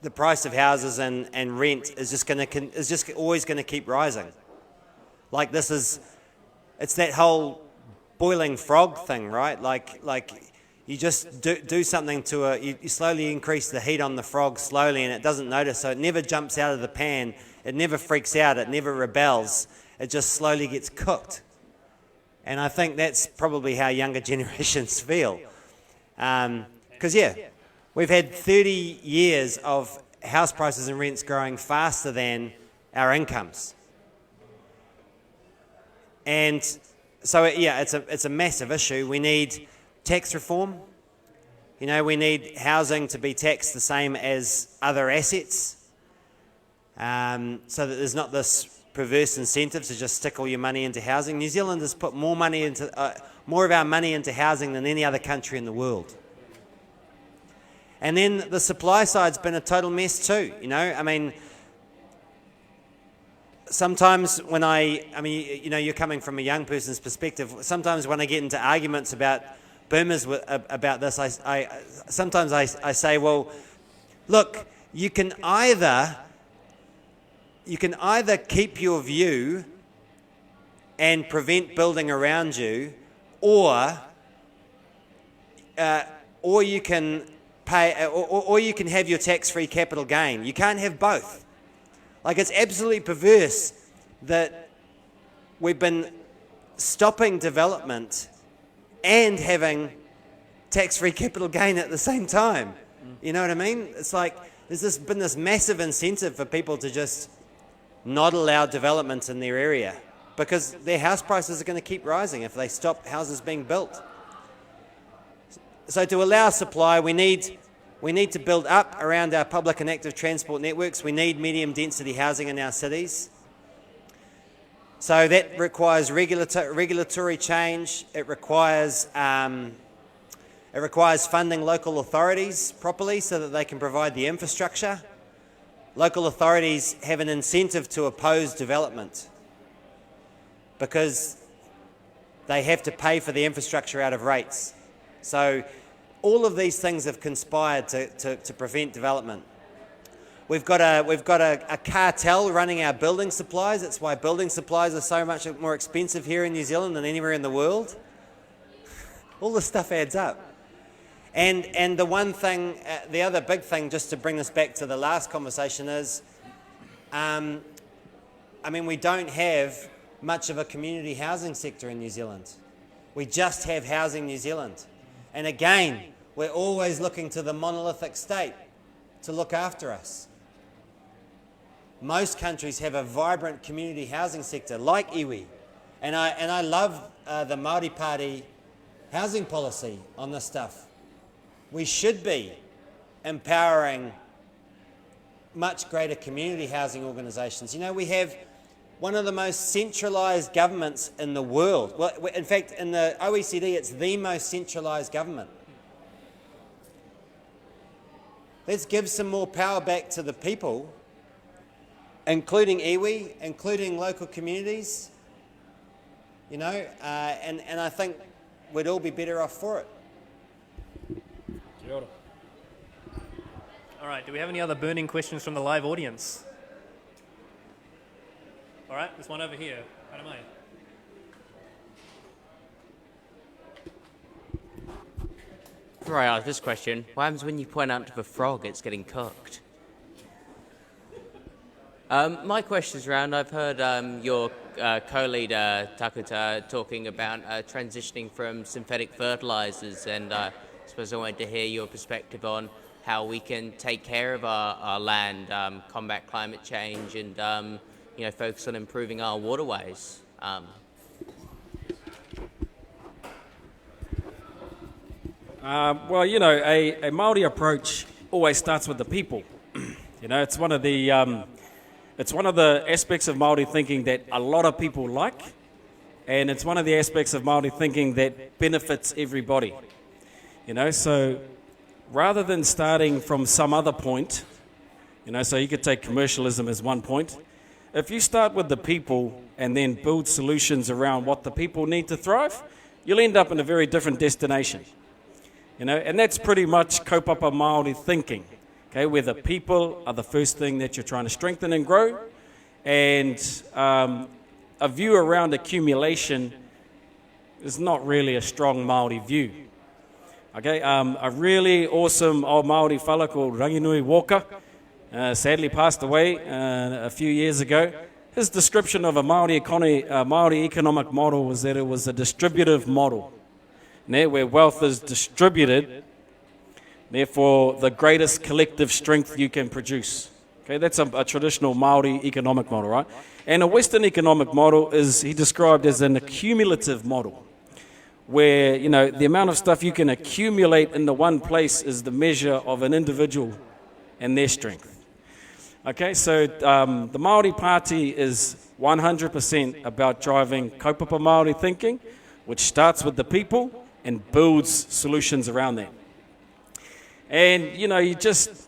the price of houses and rent is just always going to keep rising. Like it's that whole boiling frog thing, right? Like you just do something to you slowly increase the heat on the frog slowly, and it doesn't notice, so it never jumps out of the pan, it never freaks out, it never rebels, it just slowly gets cooked. And I think that's probably how younger generations feel. Because, yeah, we've had 30 years of house prices and rents growing faster than our incomes. And so, yeah, it's a massive issue. We need tax reform. You know, we need housing to be taxed the same as other assets, so that there's not this perverse incentive to just stick all your money into housing. New Zealand has put more of our money into housing than any other country in the world. And then the supply side's been a total mess too, you know. I mean, sometimes when you know, you're coming from a young person's perspective, sometimes when I get into arguments about boomers about this, I say, well, look, you can either keep your view and prevent building around you, or you can pay, or you can have your tax-free capital gain. You can't have both. Like, it's absolutely perverse that we've been stopping development and having tax-free capital gain at the same time. You know what I mean? It's like there's been this massive incentive for people to just not allow development in their area because their house prices are going to keep rising if they stop houses being built. So to allow supply, we need to build up around our public and active transport networks. We need medium density housing in our cities. So that requires regulatory change. It requires funding local authorities properly so that they can provide the infrastructure. Local authorities have an incentive to oppose development because they have to pay for the infrastructure out of rates. So all of these things have conspired to prevent development. We've got a cartel running our building supplies. That's why building supplies are so much more expensive here in New Zealand than anywhere in the world. All this stuff adds up. And the one thing, the other big thing, just to bring us back to the last conversation is, we don't have much of a community housing sector in New Zealand. We just have Housing New Zealand. And again, we're always looking to the monolithic state to look after us. Most countries have a vibrant community housing sector like iwi. And I love the Māori Party housing policy on this stuff. We should be empowering much greater community housing organisations. You know, we have one of the most centralised governments in the world. Well, in fact, in the OECD, it's the most centralised government. Let's give some more power back to the people, including iwi, including local communities, you know, and I think we'd all be better off for it. All right, do we have any other burning questions from the live audience? All right, there's one over here. Before I ask this question, what happens when you point out to the frog it's getting cooked? My question's around, I've heard your co-leader, Tākuta, talking about transitioning from synthetic fertilisers, and I suppose I wanted to hear your perspective on how we can take care of our land, combat climate change, and focus on improving our waterways. Well, you know, a Māori approach always starts with the people. You know, it's one of the aspects of Māori thinking that a lot of people like, and it's one of the aspects of Māori thinking that benefits everybody. You know, so rather than starting from some other point, you know, so you could take commercialism as one point. If you start with the people and then build solutions around what the people need to thrive, you'll end up in a very different destination. You know, and that's pretty much kaupapa Māori thinking, okay, where the people are the first thing that you're trying to strengthen and grow, and a view around accumulation is not really a strong Māori view. Okay, a really awesome old Māori fella called Ranginui Walker, sadly passed away a few years ago. His description of a Māori economic model was that it was a distributive model, where wealth is distributed, therefore the greatest collective strength you can produce. Okay, that's a traditional Māori economic model, right? And a Western economic model is, he described as an accumulative model, where, you know, the amount of stuff you can accumulate in the one place is the measure of an individual and their strength. Okay, so the Māori Party is 100% about driving kaupapa Māori thinking, which starts with the people and builds solutions around that. And, you know, you just,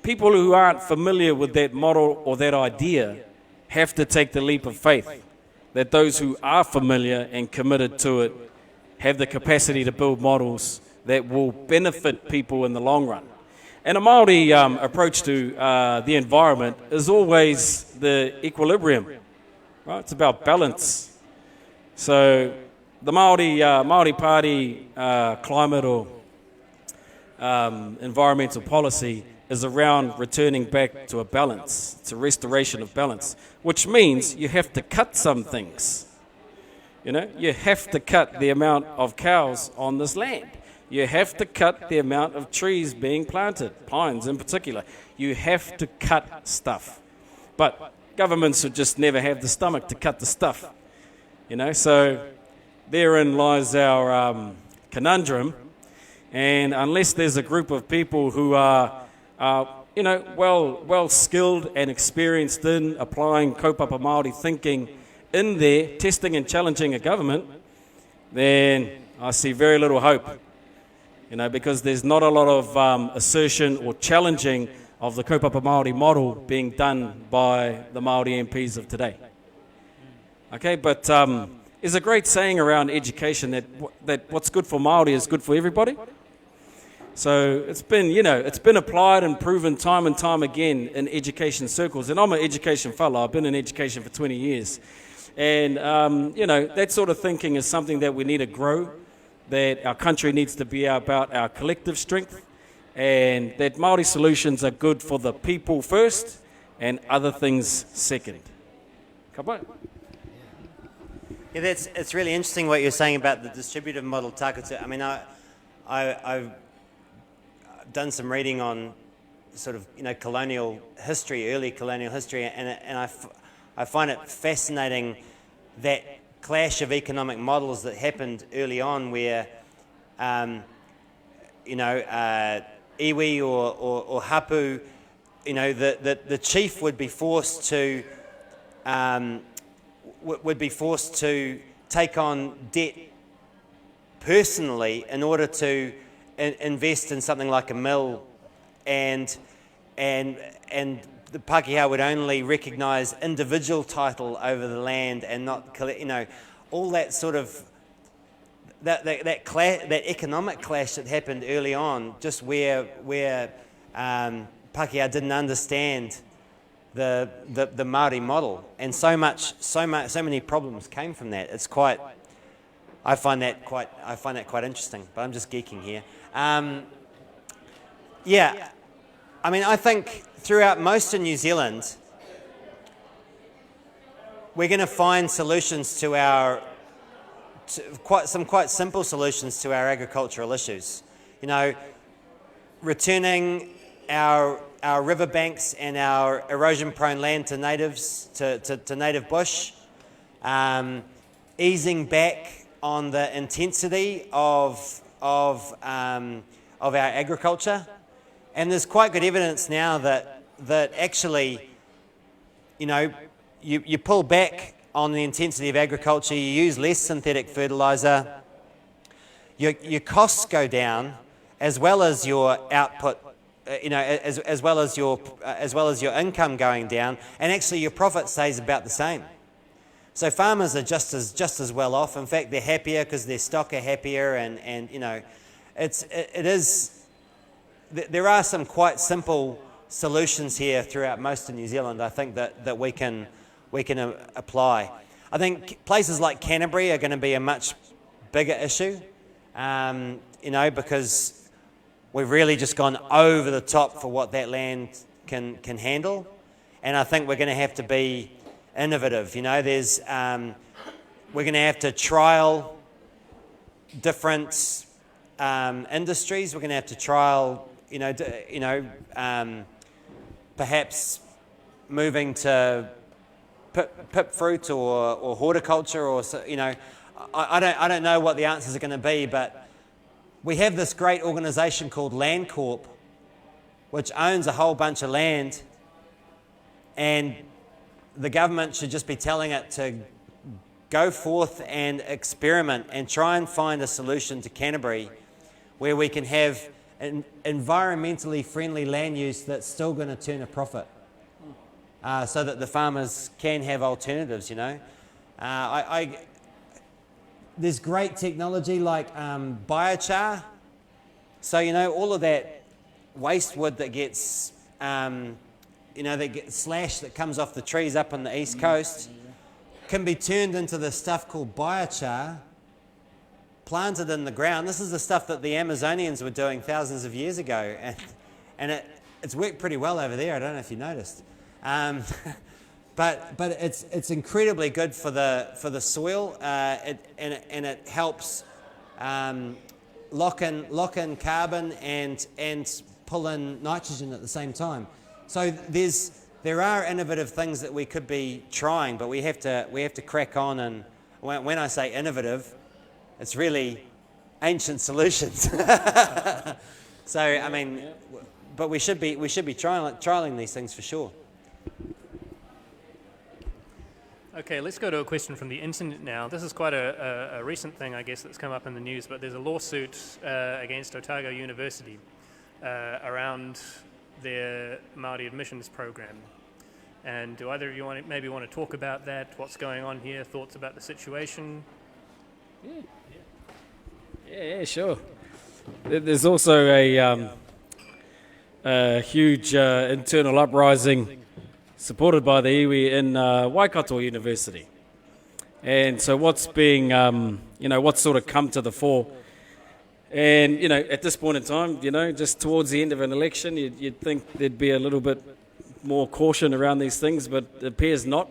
people who aren't familiar with that model or that idea have to take the leap of faith that those who are familiar and committed to it have the capacity to build models that will benefit people in the long run. And a Māori approach to the environment is always the equilibrium, right? It's about balance. So the Māori Party climate or environmental policy is around returning back to a balance, to restoration of balance, which means you have to cut some things. You know, you have to cut the amount of cows on this land. You have to cut the amount of trees being planted, pines in particular. You have to cut stuff. But governments would just never have the stomach to cut the stuff. You know, so therein lies our conundrum. And unless there's a group of people who are, you know, well skilled and experienced in applying kaupapa Māori thinking in there, testing and challenging a government, then I see very little hope. You know, because there's not a lot of assertion or challenging of the kaupapa Māori model being done by the Māori MPs of today. Okay, but there's a great saying around education that what's good for Māori is good for everybody. So it's been, you know, it's been applied and proven time and time again in education circles. And I'm an education fellow. I've been in education for 20 years. And, you know, that sort of thinking is something that we need to grow, that our country needs to be about our collective strength, and that Māori solutions are good for the people first and other things second. Ka pai? Yeah, it's really interesting what you're saying about the distributive model Tākuta. I mean, I've done some reading on sort of, you know, colonial history, early colonial history, and I find it fascinating that clash of economic models that happened early on where, you know, iwi or hapu, you know, the chief would be forced to take on debt personally in order to invest in something like a mill, and the Pākehā would only recognise individual title over the land and not, you know, all that sort of that economic clash that happened early on, just where Pākehā didn't understand the Māori model, and so many problems came from that. It's quite. I find that quite interesting, but I'm just geeking here. Yeah, I mean, I think throughout most of New Zealand, we're going to find solutions to quite simple solutions to our agricultural issues. You know, returning our riverbanks and our erosion-prone land to natives, to native bush, easing back on the intensity of our agriculture, and there's quite good evidence now that actually, you know, you pull back on the intensity of agriculture, you use less synthetic fertiliser, your costs go down, as well as your output, you know, as well as your income going down, and actually your profit stays about the same. So farmers are just as well off. In fact, they're happier because their stock are happier, and you know, there are some quite simple solutions here throughout most of New Zealand, I think, that we can apply. I think places like Canterbury are going to be a much bigger issue, you know, because we've really just gone over the top for what that land can handle, and I think we're going to have to be innovative. You know, we're going to have to trial different industries. We're going to have to trial, perhaps moving to pip fruit or horticulture, or you know, I don't know what the answers are going to be, but we have this great organisation called Landcorp, which owns a whole bunch of land, and the government should just be telling it to go forth and experiment and try and find a solution to Canterbury where we can have an environmentally friendly land use that's still going to turn a profit, so that the farmers can have alternatives, you know. There's great technology like biochar. So, you know, all of that waste wood that gets, that gets slashed, that comes off the trees up on the east coast, can be turned into this stuff called biochar, planted in the ground. This is the stuff that the Amazonians were doing thousands of years ago, and it's worked pretty well over there. I don't know if you noticed. But it's incredibly good for the soil, and it helps lock in carbon and pull in nitrogen at the same time. So there are innovative things that we could be trying, but we have to crack on. And when I say innovative, it's really ancient solutions. So I mean, but we should be trialing these things for sure. Okay, let's go to a question from the internet now. This is quite a recent thing, I guess, that's come up in the news, but there's a lawsuit against Otago University around their Māori admissions program. And do either of you maybe want to talk about that, what's going on here, thoughts about the situation? Yeah, sure. There's also a huge internal uprising supported by the iwi in Waikato University. And so what's being, what's sort of come to the fore. And, at this point in time, just towards the end of an election, you'd think there'd be a little bit more caution around these things, but it appears not.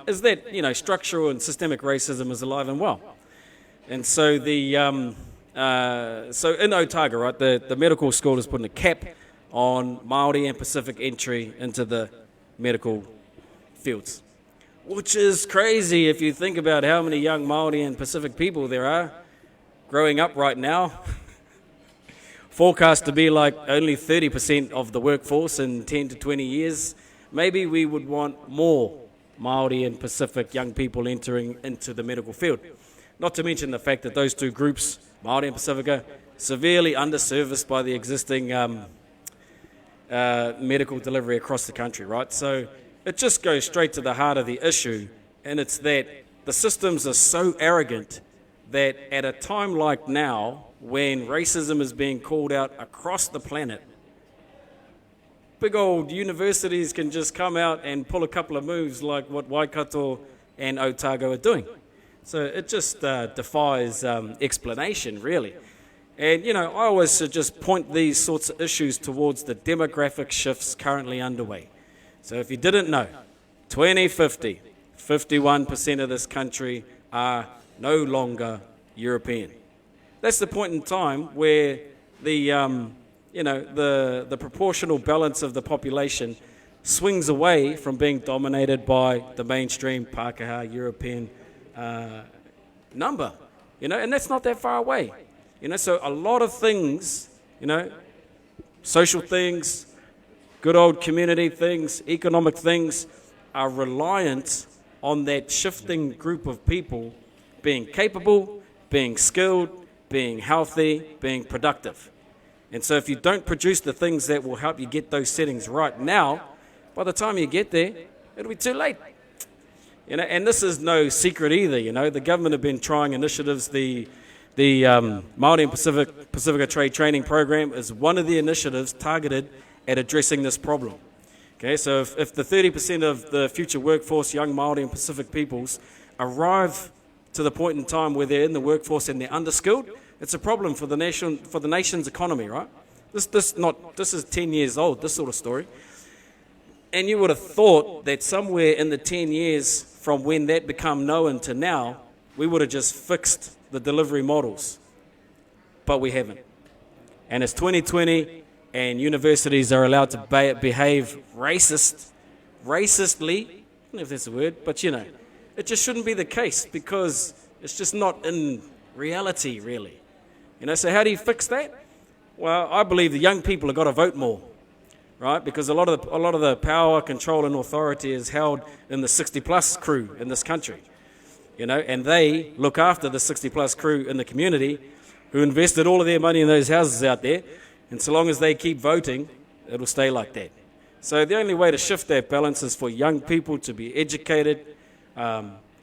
Is that, structural and systemic racism is alive and well. And so so in Otago, right, the medical school is putting a cap on Māori and Pacific entry into the medical fields, which is crazy if you think about how many young Māori and Pacific people there are growing up right now. Forecast to be like only 30% of the workforce in 10 to 20 years. Maybe we would want more Māori and Pacific young people entering into the medical field. Not to mention the fact that those two groups, Māori and Pacific, are severely underserviced by the existing medical delivery across the country, right? So it just goes straight to the heart of the issue, and it's that the systems are so arrogant that at a time like now, when racism is being called out across the planet, big old universities can just come out and pull a couple of moves like what Waikato and Otago are doing. So it just defies explanation, really. And, I always just point these sorts of issues towards the demographic shifts currently underway. So if you didn't know, 2050, 51% of this country are no longer European. That's the point in time where the proportional balance of the population swings away from being dominated by the mainstream Pākehā European number, and that's not that far away. So a lot of things, social things, good old community things, economic things are reliant on that shifting group of people being capable, being skilled, being healthy, being productive. And so if you don't produce the things that will help you get those settings right now, by the time you get there, it'll be too late. And this is no secret either. The government have been trying initiatives. The Māori and Pacifica Trade Training Program is one of the initiatives targeted at addressing this problem. Okay, so if the 30% of the future workforce, young Māori and Pacific peoples, arrive to the point in time where they're in the workforce and they're underskilled, it's a problem for the nation's economy, right? This is 10 years old, this sort of story. And you would have thought that somewhere in the 10 years from when that became known to now, we would have just fixed the delivery models. But we haven't. And it's 2020 and universities are allowed to behave racistly. I don't know if that's a word, but it just shouldn't be the case because it's just not in reality, really. So how do you fix that? Well, I believe the young people have got to vote more, right? Because a lot of the power, control, and authority is held in the 60-plus crew in this country, and they look after the 60-plus crew in the community who invested all of their money in those houses out there, and so long as they keep voting, it'll stay like that. So the only way to shift that balance is for young people to be educated,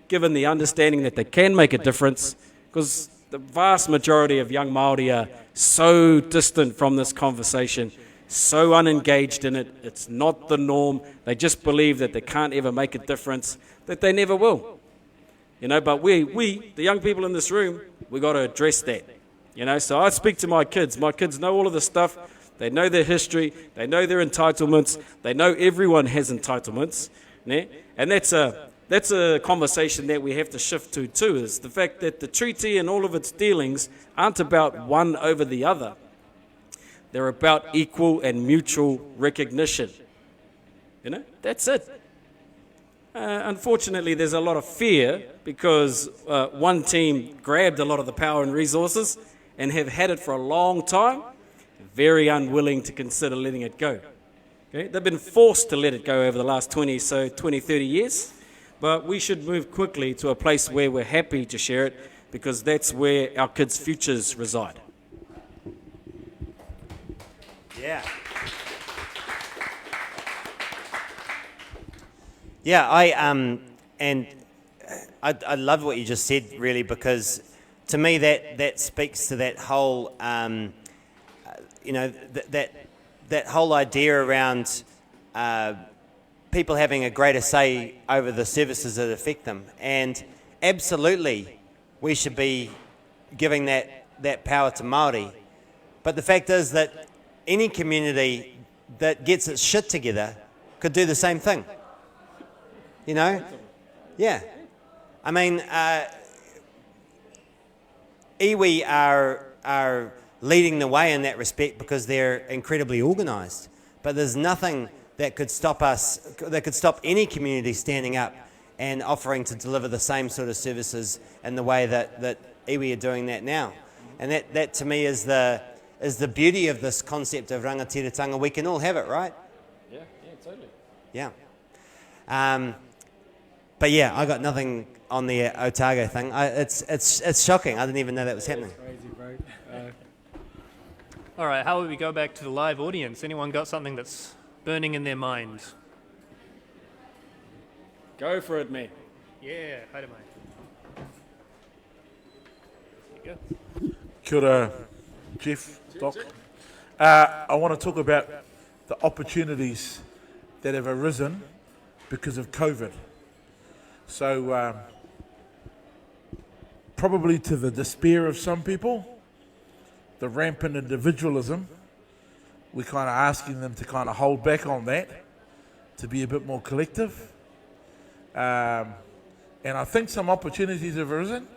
given the understanding that they can make a difference, because the vast majority of young Māori are so distant from this conversation, so unengaged in it. It's not the norm. They just believe that they can't ever make a difference, that they never will. But we, the young people in this room, we got to address that. So I speak to my kids. My kids know all of this stuff. they know their history, they know their entitlements, they know everyone has entitlements, né? And that's a conversation that we have to shift to too, is the fact that the treaty and all of its dealings aren't about one over the other. They're about equal and mutual recognition. You know, that's it. Unfortunately, there's a lot of fear because one team grabbed a lot of the power and resources and have had it for a long time, very unwilling to consider letting it go. Okay? They've been forced to let it go over the last 20, 30 years, but we should move quickly to a place where we're happy to share it because that's where our kids' futures reside. Yeah. Yeah, I love what you just said, really, because to me that speaks to that whole, that whole idea around people having a greater say over the services that affect them, and absolutely we should be giving that power to Māori. But the fact is that any community that gets its shit together could do the same thing. You know? Yeah. I mean, iwi are leading the way in that respect because they're incredibly organised. But there's nothing that could stop any community standing up and offering to deliver the same sort of services in the way that iwi are doing that now. And that to me is the beauty of this concept of rangatiratanga. We can all have it, right? Yeah, totally. Yeah. But yeah, I got nothing on the Otago thing. It's shocking. I didn't even know that was happening. That's crazy, bro. All right, how would we go back to the live audience? Anyone got something that's burning in their mind? Go for it, man. Yeah, haere mai. There you go. Kia ora, Geoff, Doc. I want to talk about the opportunities that have arisen because of COVID. So, probably to the despair of some people, the rampant individualism, we're kind of asking them to kind of hold back on that, to be a bit more collective. And I think some opportunities have arisen,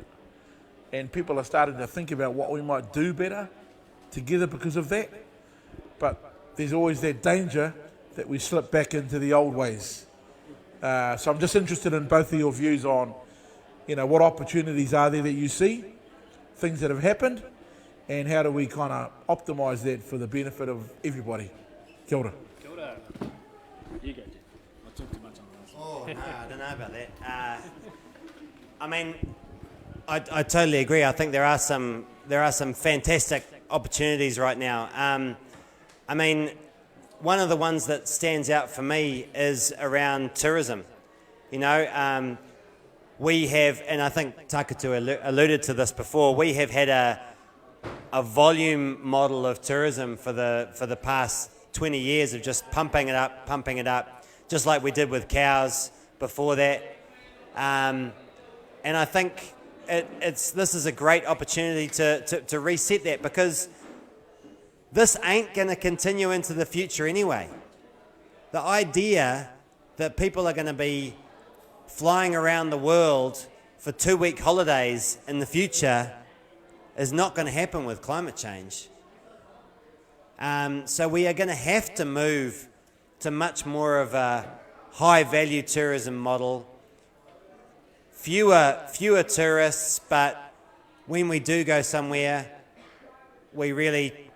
and people are starting to think about what we might do better together because of that. But there's always that danger that we slip back into the old ways. So I'm just interested in both of your views on, what opportunities are there that you see, things that have happened, and how do we kind of optimise that for the benefit of everybody. Kia ora. Kia ora. You go, Geoff. I talk too much on this. Oh, no, I don't know about that. I mean, I totally agree. I think there are some fantastic opportunities right now. I mean, one of the ones that stands out for me is around tourism. We have, and I think Tākuta alluded to this before, we have had a volume model of tourism for the past 20 years of just pumping it up, just like we did with cows before that. And I think this is a great opportunity to reset that, because this ain't going to continue into the future anyway. The idea that people are going to be flying around the world for 2-week holidays in the future is not going to happen with climate change. So we are going to have to move to much more of a high-value tourism model. Fewer tourists, but when we do go somewhere, we really,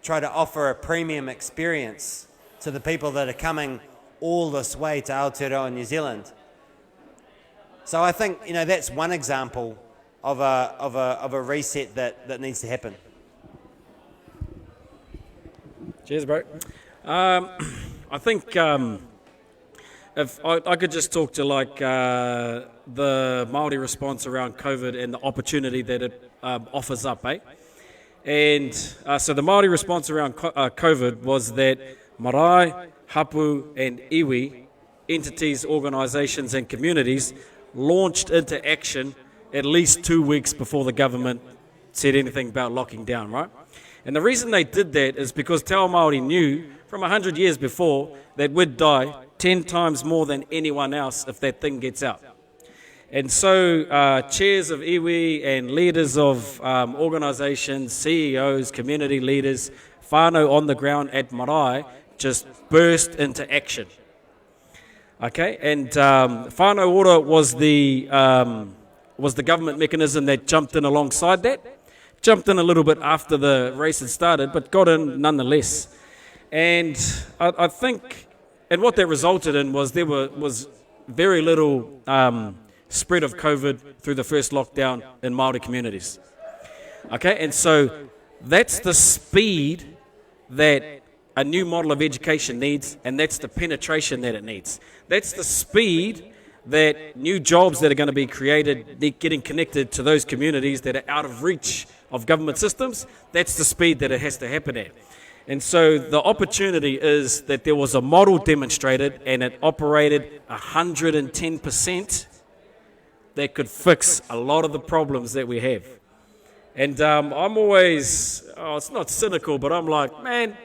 try to offer a premium experience to the people that are coming all this way to Aotearoa, New Zealand. So I think, that's one example of a reset that needs to happen. Cheers, bro. I think if I could just talk to the Māori response around COVID and the opportunity that it offers up, eh? And so the Māori response around COVID was that marae, hapu and iwi, entities, organisations and communities launched into action at least 2 weeks before the government said anything about locking down, right? And the reason they did that is because Te Ao Māori knew from 100 years before that we'd die 10 times more than anyone else if that thing gets out. And so chairs of iwi and leaders of organisations, CEOs, community leaders, whānau on the ground at Marae just burst into action. Okay, and whānau ora was the government mechanism that jumped in alongside that. Jumped in a little bit after the race had started, but got in nonetheless. And I think, and what that resulted in was there was very little spread of COVID through the first lockdown in Māori communities. Okay, and so that's the speed that a new model of education needs, and that's the penetration that it needs. That's the speed that new jobs that are going to be created, getting connected to those communities that are out of reach of government systems, that's the speed that it has to happen at. And so the opportunity is that there was a model demonstrated and it operated 110% that could fix a lot of the problems that we have. And I'm always, it's not cynical, but I'm like, man,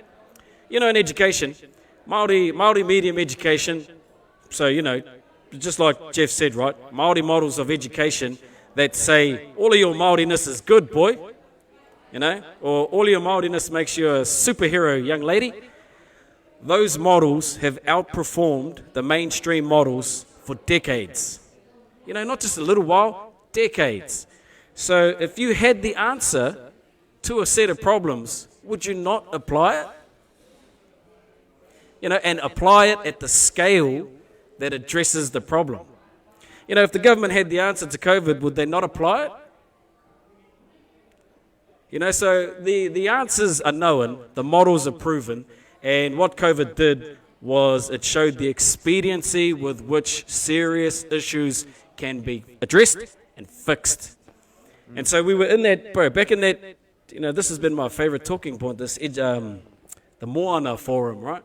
you know, in education, Māori medium education, so, you know, just like Geoff said, right, Māori models of education that say, all of your Māoriness is good, boy, you know, or all of your Māoriness makes you a superhero, young lady. Those models have outperformed the mainstream models for decades. You know, not just a little while, decades. So if you had the answer to a set of problems, would you not apply it? You know, and apply it at the scale that addresses the problem. You know, if the government had the answer to COVID, would they not apply it? You know, so the answers are known, the models are proven, and what COVID did was it showed the expediency with which serious issues can be addressed and fixed. And so we were in that, back in that, you know, this has been my favourite talking point, this the Moana Forum, right?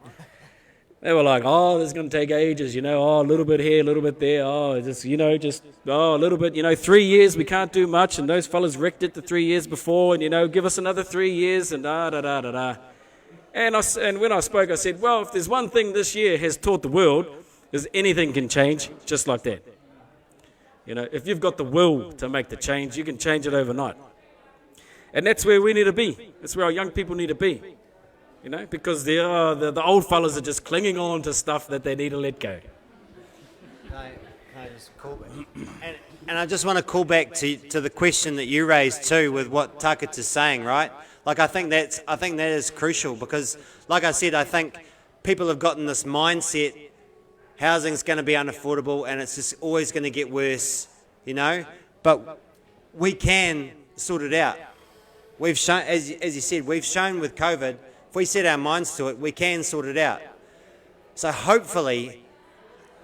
They were like, oh, this is going to take ages, you know, oh, a little bit here, a little bit there, oh, just, you know, a little bit, you know, 3 years, we can't do much, and those fellas wrecked it the 3 years before, and, you know, give us another 3 years, and da-da-da-da-da. And when I spoke, I said, well, if there's one thing this year has taught the world, is anything can change just like that. You know, if you've got the will to make the change, you can change it overnight. And that's where we need to be. That's where our young people need to be. You know, because the old fellas are just clinging on to stuff that they need to let go. And I just want to call back to the question that you raised too with what Tākuta's saying, right? Like I think that is crucial because, like I said, I think people have gotten this mindset, housing's going to be unaffordable and it's just always going to get worse, you know? But we can sort it out. We've shown, as you said, we've shown with COVID, if we set our minds to it, we can sort it out. So hopefully,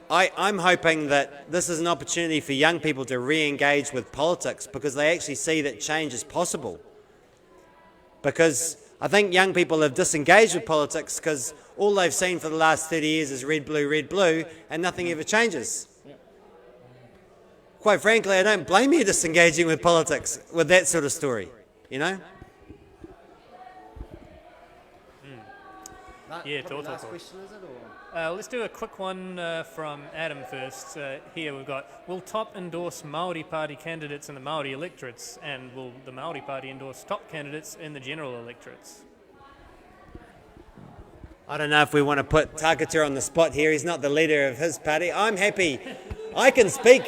I'm hoping that this is an opportunity for young people to re-engage with politics because they actually see that change is possible. Because I think young people have disengaged with politics because all they've seen for the last 30 years is red, blue, and nothing ever changes. Quite frankly, I don't blame you disengaging with politics with that sort of story, you know? Yeah, last question, is it? Or? Let's do a quick one from Adam first. Here we've got, will TOP endorse Māori Party candidates in the Māori electorates, and will the Māori Party endorse TOP candidates in the general electorates? I don't know if we want to put Tākuta on the spot here. He's not the leader of his party. I'm happy. I can speak.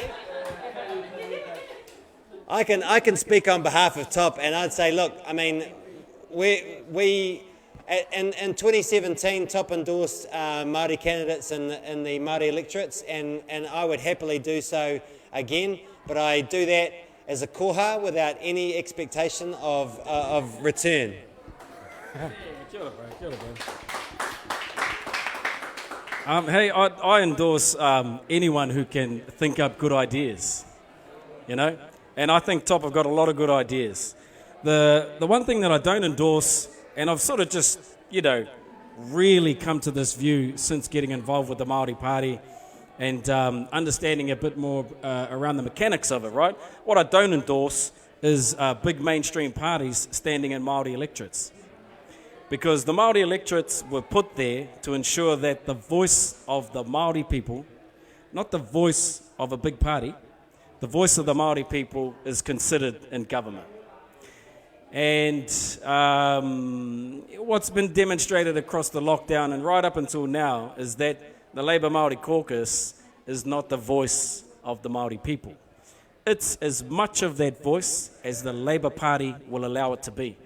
I can speak on behalf of TOP, and I'd say, look, I mean, we in 2017, TOP endorsed Māori candidates in the Māori electorates, and I would happily do so again, but I do that as a koha without any expectation of return. Hey, I endorse anyone who can think up good ideas, you know, and I think TOP have got a lot of good ideas. The one thing that I don't endorse, and I've sort of just, you know, really come to this view since getting involved with the Māori Party and understanding a bit more around the mechanics of it, right? What I don't endorse is big mainstream parties standing in Māori electorates. because the Māori electorates were put there to ensure that the voice of the Māori people, not the voice of a big party, the voice of the Māori people is considered in government. And what's been demonstrated across the lockdown and right up until now is that the Labour Māori caucus is not the voice of the Māori people. It's as much of that voice as the Labour Party will allow it to be.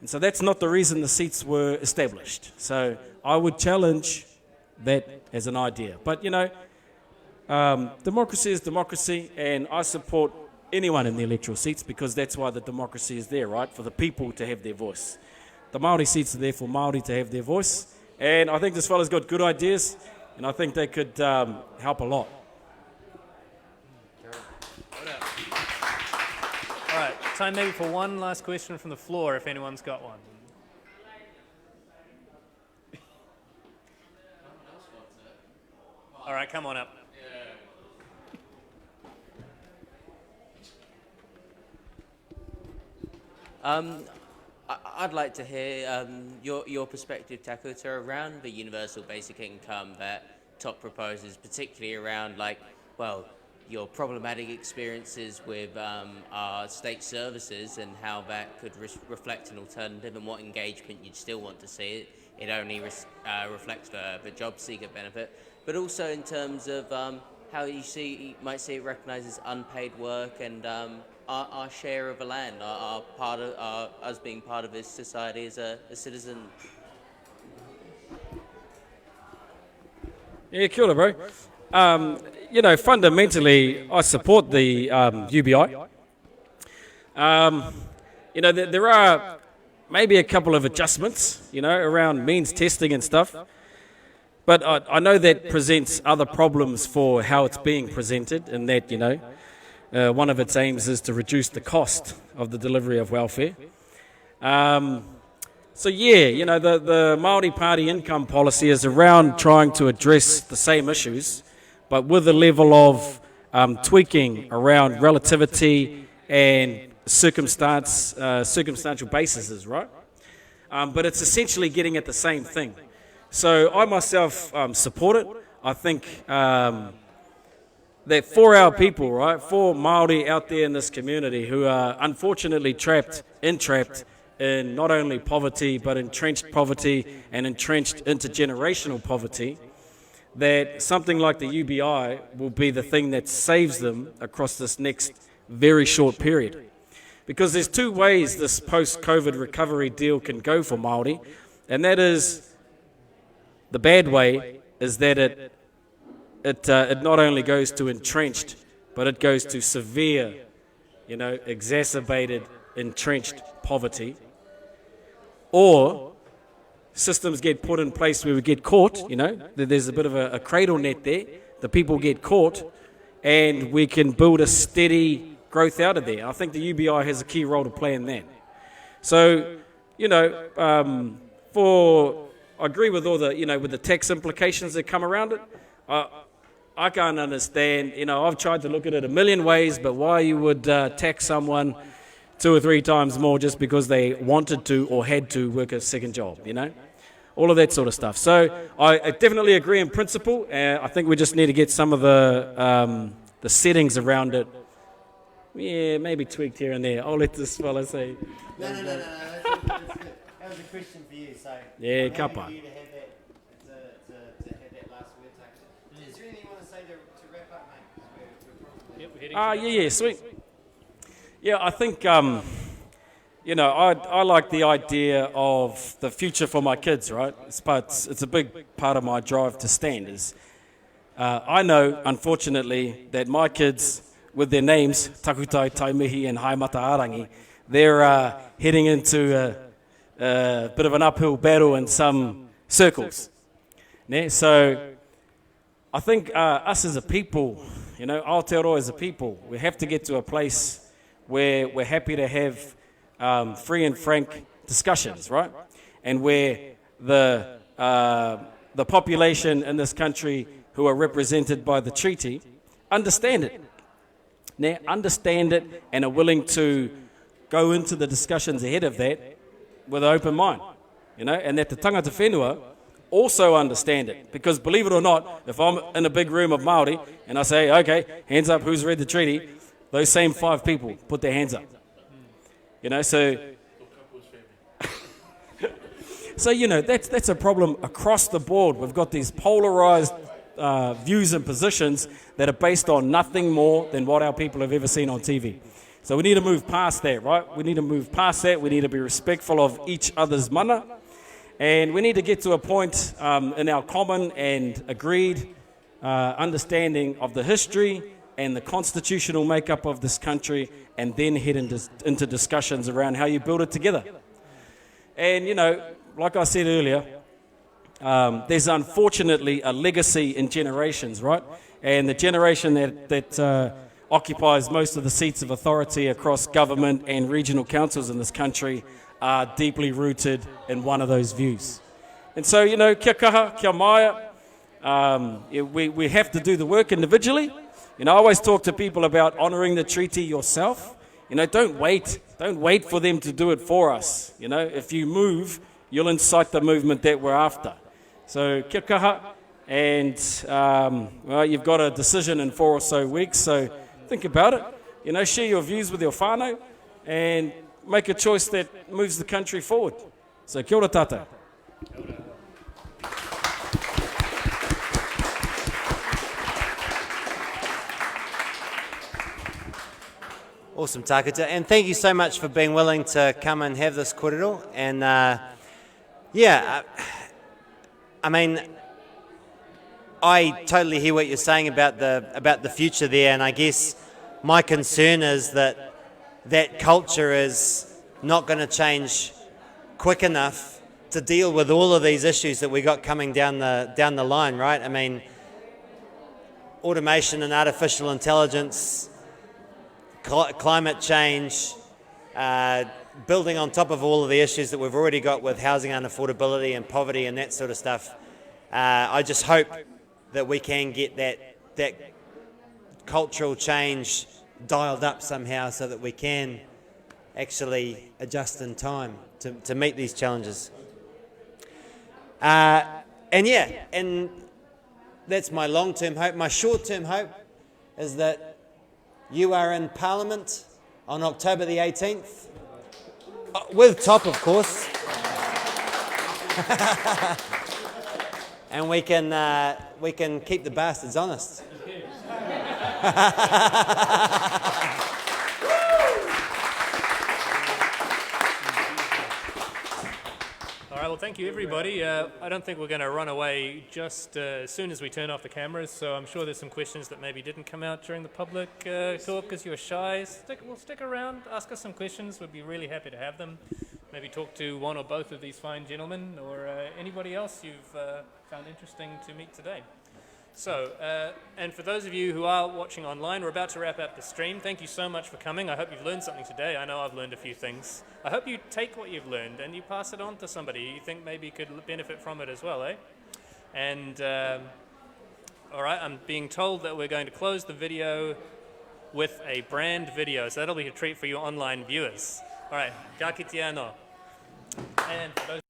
And so that's not the reason the seats were established. So I would challenge that as an idea. But, you know, democracy is democracy, and I support anyone in the electoral seats because that's why the democracy is there, right? For the people to have their voice. The Māori seats are there for Māori to have their voice. And I think this fella's got good ideas, and I think they could help a lot. All right, time maybe for one last question from the floor, if anyone's got one. All right, come on up. I'd like to hear your perspective, Tākuta, around the universal basic income that TOP proposes, particularly around, like, well, your problematic experiences with our state services and how that could reflect an alternative and what engagement you'd still want to see. It only reflects the job seeker benefit, but also in terms of how you might see it recognised as unpaid work and our share of the land, our part of us being part of this society as a citizen. Yeah, kia ora, bro. You know, fundamentally, I support the UBI. You know, there are maybe a couple of adjustments, you know, around means testing and stuff. But I know that presents other problems for how it's being presented, and that, you know, one of its aims is to reduce the cost of the delivery of welfare. So yeah, you know, the Māori Party income policy is around trying to address the same issues, but with a level of tweaking around relativity and circumstantial bases, right? But it's essentially getting at the same thing. So I myself support it. I think that for our people, right, for Māori out there in this community who are unfortunately entrapped in not only poverty, but entrenched poverty and entrenched intergenerational poverty, that something like the UBI will be the thing that saves them across this next very short period. Because there's two ways this post-COVID recovery deal can go for Māori, and that is, the bad way is that it not only goes to entrenched, but it goes to severe, you know, exacerbated, entrenched poverty. Or systems get put in place where we get caught, you know, there's a bit of a cradle net there, the people get caught, and we can build a steady growth out of there. I think the UBI has a key role to play in that. So, you know, I agree with all the, you know, with the tax implications that come around it. I can't understand, you know, I've tried to look at it a million ways, but why you would tax someone 2 or 3 times more just because they wanted to or had to work a second job, you know? All of that sort of stuff. So I definitely agree in principle, and I think we just need to get some of the settings around it, yeah, maybe tweaked here and there. I'll let this fella say. No. That was a question for you, so yeah, kapa. You to have that last word. Is there anything you want to say to wrap up, mate? Yeah, sweet. Yeah, I think, you know, I like the idea of the future for my kids, right? It's a big part of my drive to stand. I know, unfortunately, that my kids, with their names, Takutai, Taimihi and Haimata Arangi, they're heading into a bit of an uphill battle in some circles. Yeah? So I think us as a people, you know, Aotearoa as a people, we have to get to a place where we're happy to have free and frank discussions, right? And where the population in this country who are represented by the treaty understand it. Now, understand it and are willing to go into the discussions ahead of that with an open mind. you know, and that the tangata whenua also understand it. Because believe it or not, if I'm in a big room of Māori and I say, okay, hands up, who's read the treaty? Those same 5 people put their hands up. You know, so you know, that's a problem across the board. We've got these polarized views and positions that are based on nothing more than what our people have ever seen on TV. So we need to move past that, right? We need to move past that. We need to be respectful of each other's mana. And we need to get to a point in our common and agreed understanding of the history and the constitutional makeup of this country, and then head into discussions around how you build it together. And, you know, like I said earlier, there's unfortunately a legacy in generations, right? And the generation that occupies most of the seats of authority across government and regional councils in this country are deeply rooted in one of those views. And so, you know, kia kaha, kia maia, we have to do the work individually. You know, I always talk to people about honouring the treaty yourself. You know, don't wait for them to do it for us. You know, if you move, you'll incite the movement that we're after. So, kia kaha, and, well, you've got a decision in 4 or so weeks, so think about it. You know, share your views with your whānau, and make a choice that moves the country forward. So, kia ora tātou. Awesome, Tākuta. And thank you so much for being willing to come and have this kōrero. And I mean, I totally hear what you're saying about the future there. And I guess my concern is that culture is not going to change quick enough to deal with all of these issues that we got coming down the line, right? I mean, automation and artificial intelligence, climate change, building on top of all of the issues that we've already got with housing unaffordability and poverty and that sort of stuff. I just hope that we can get that cultural change dialed up somehow so that we can actually adjust in time to meet these challenges. And that's my long-term hope. My short-term hope is that you are in Parliament on October the 18th, with Top, of course, and we can keep the bastards honest. All right, well, thank you, everybody. I don't think we're going to run away just as soon as we turn off the cameras, so I'm sure there's some questions that maybe didn't come out during the public talk because you were shy. We'll stick around, ask us some questions. We'd be really happy to have them. Maybe talk to one or both of these fine gentlemen or anybody else you've found interesting to meet today. So, and for those of you who are watching online, we're about to wrap up the stream. Thank you so much for coming. I hope you've learned something today. I know I've learned a few things. I hope you take what you've learned and you pass it on to somebody you think maybe could benefit from it as well, eh? And, all right, I'm being told that we're going to close the video with a brand video, so that'll be a treat for you online viewers. All right, ka kite anō. And for those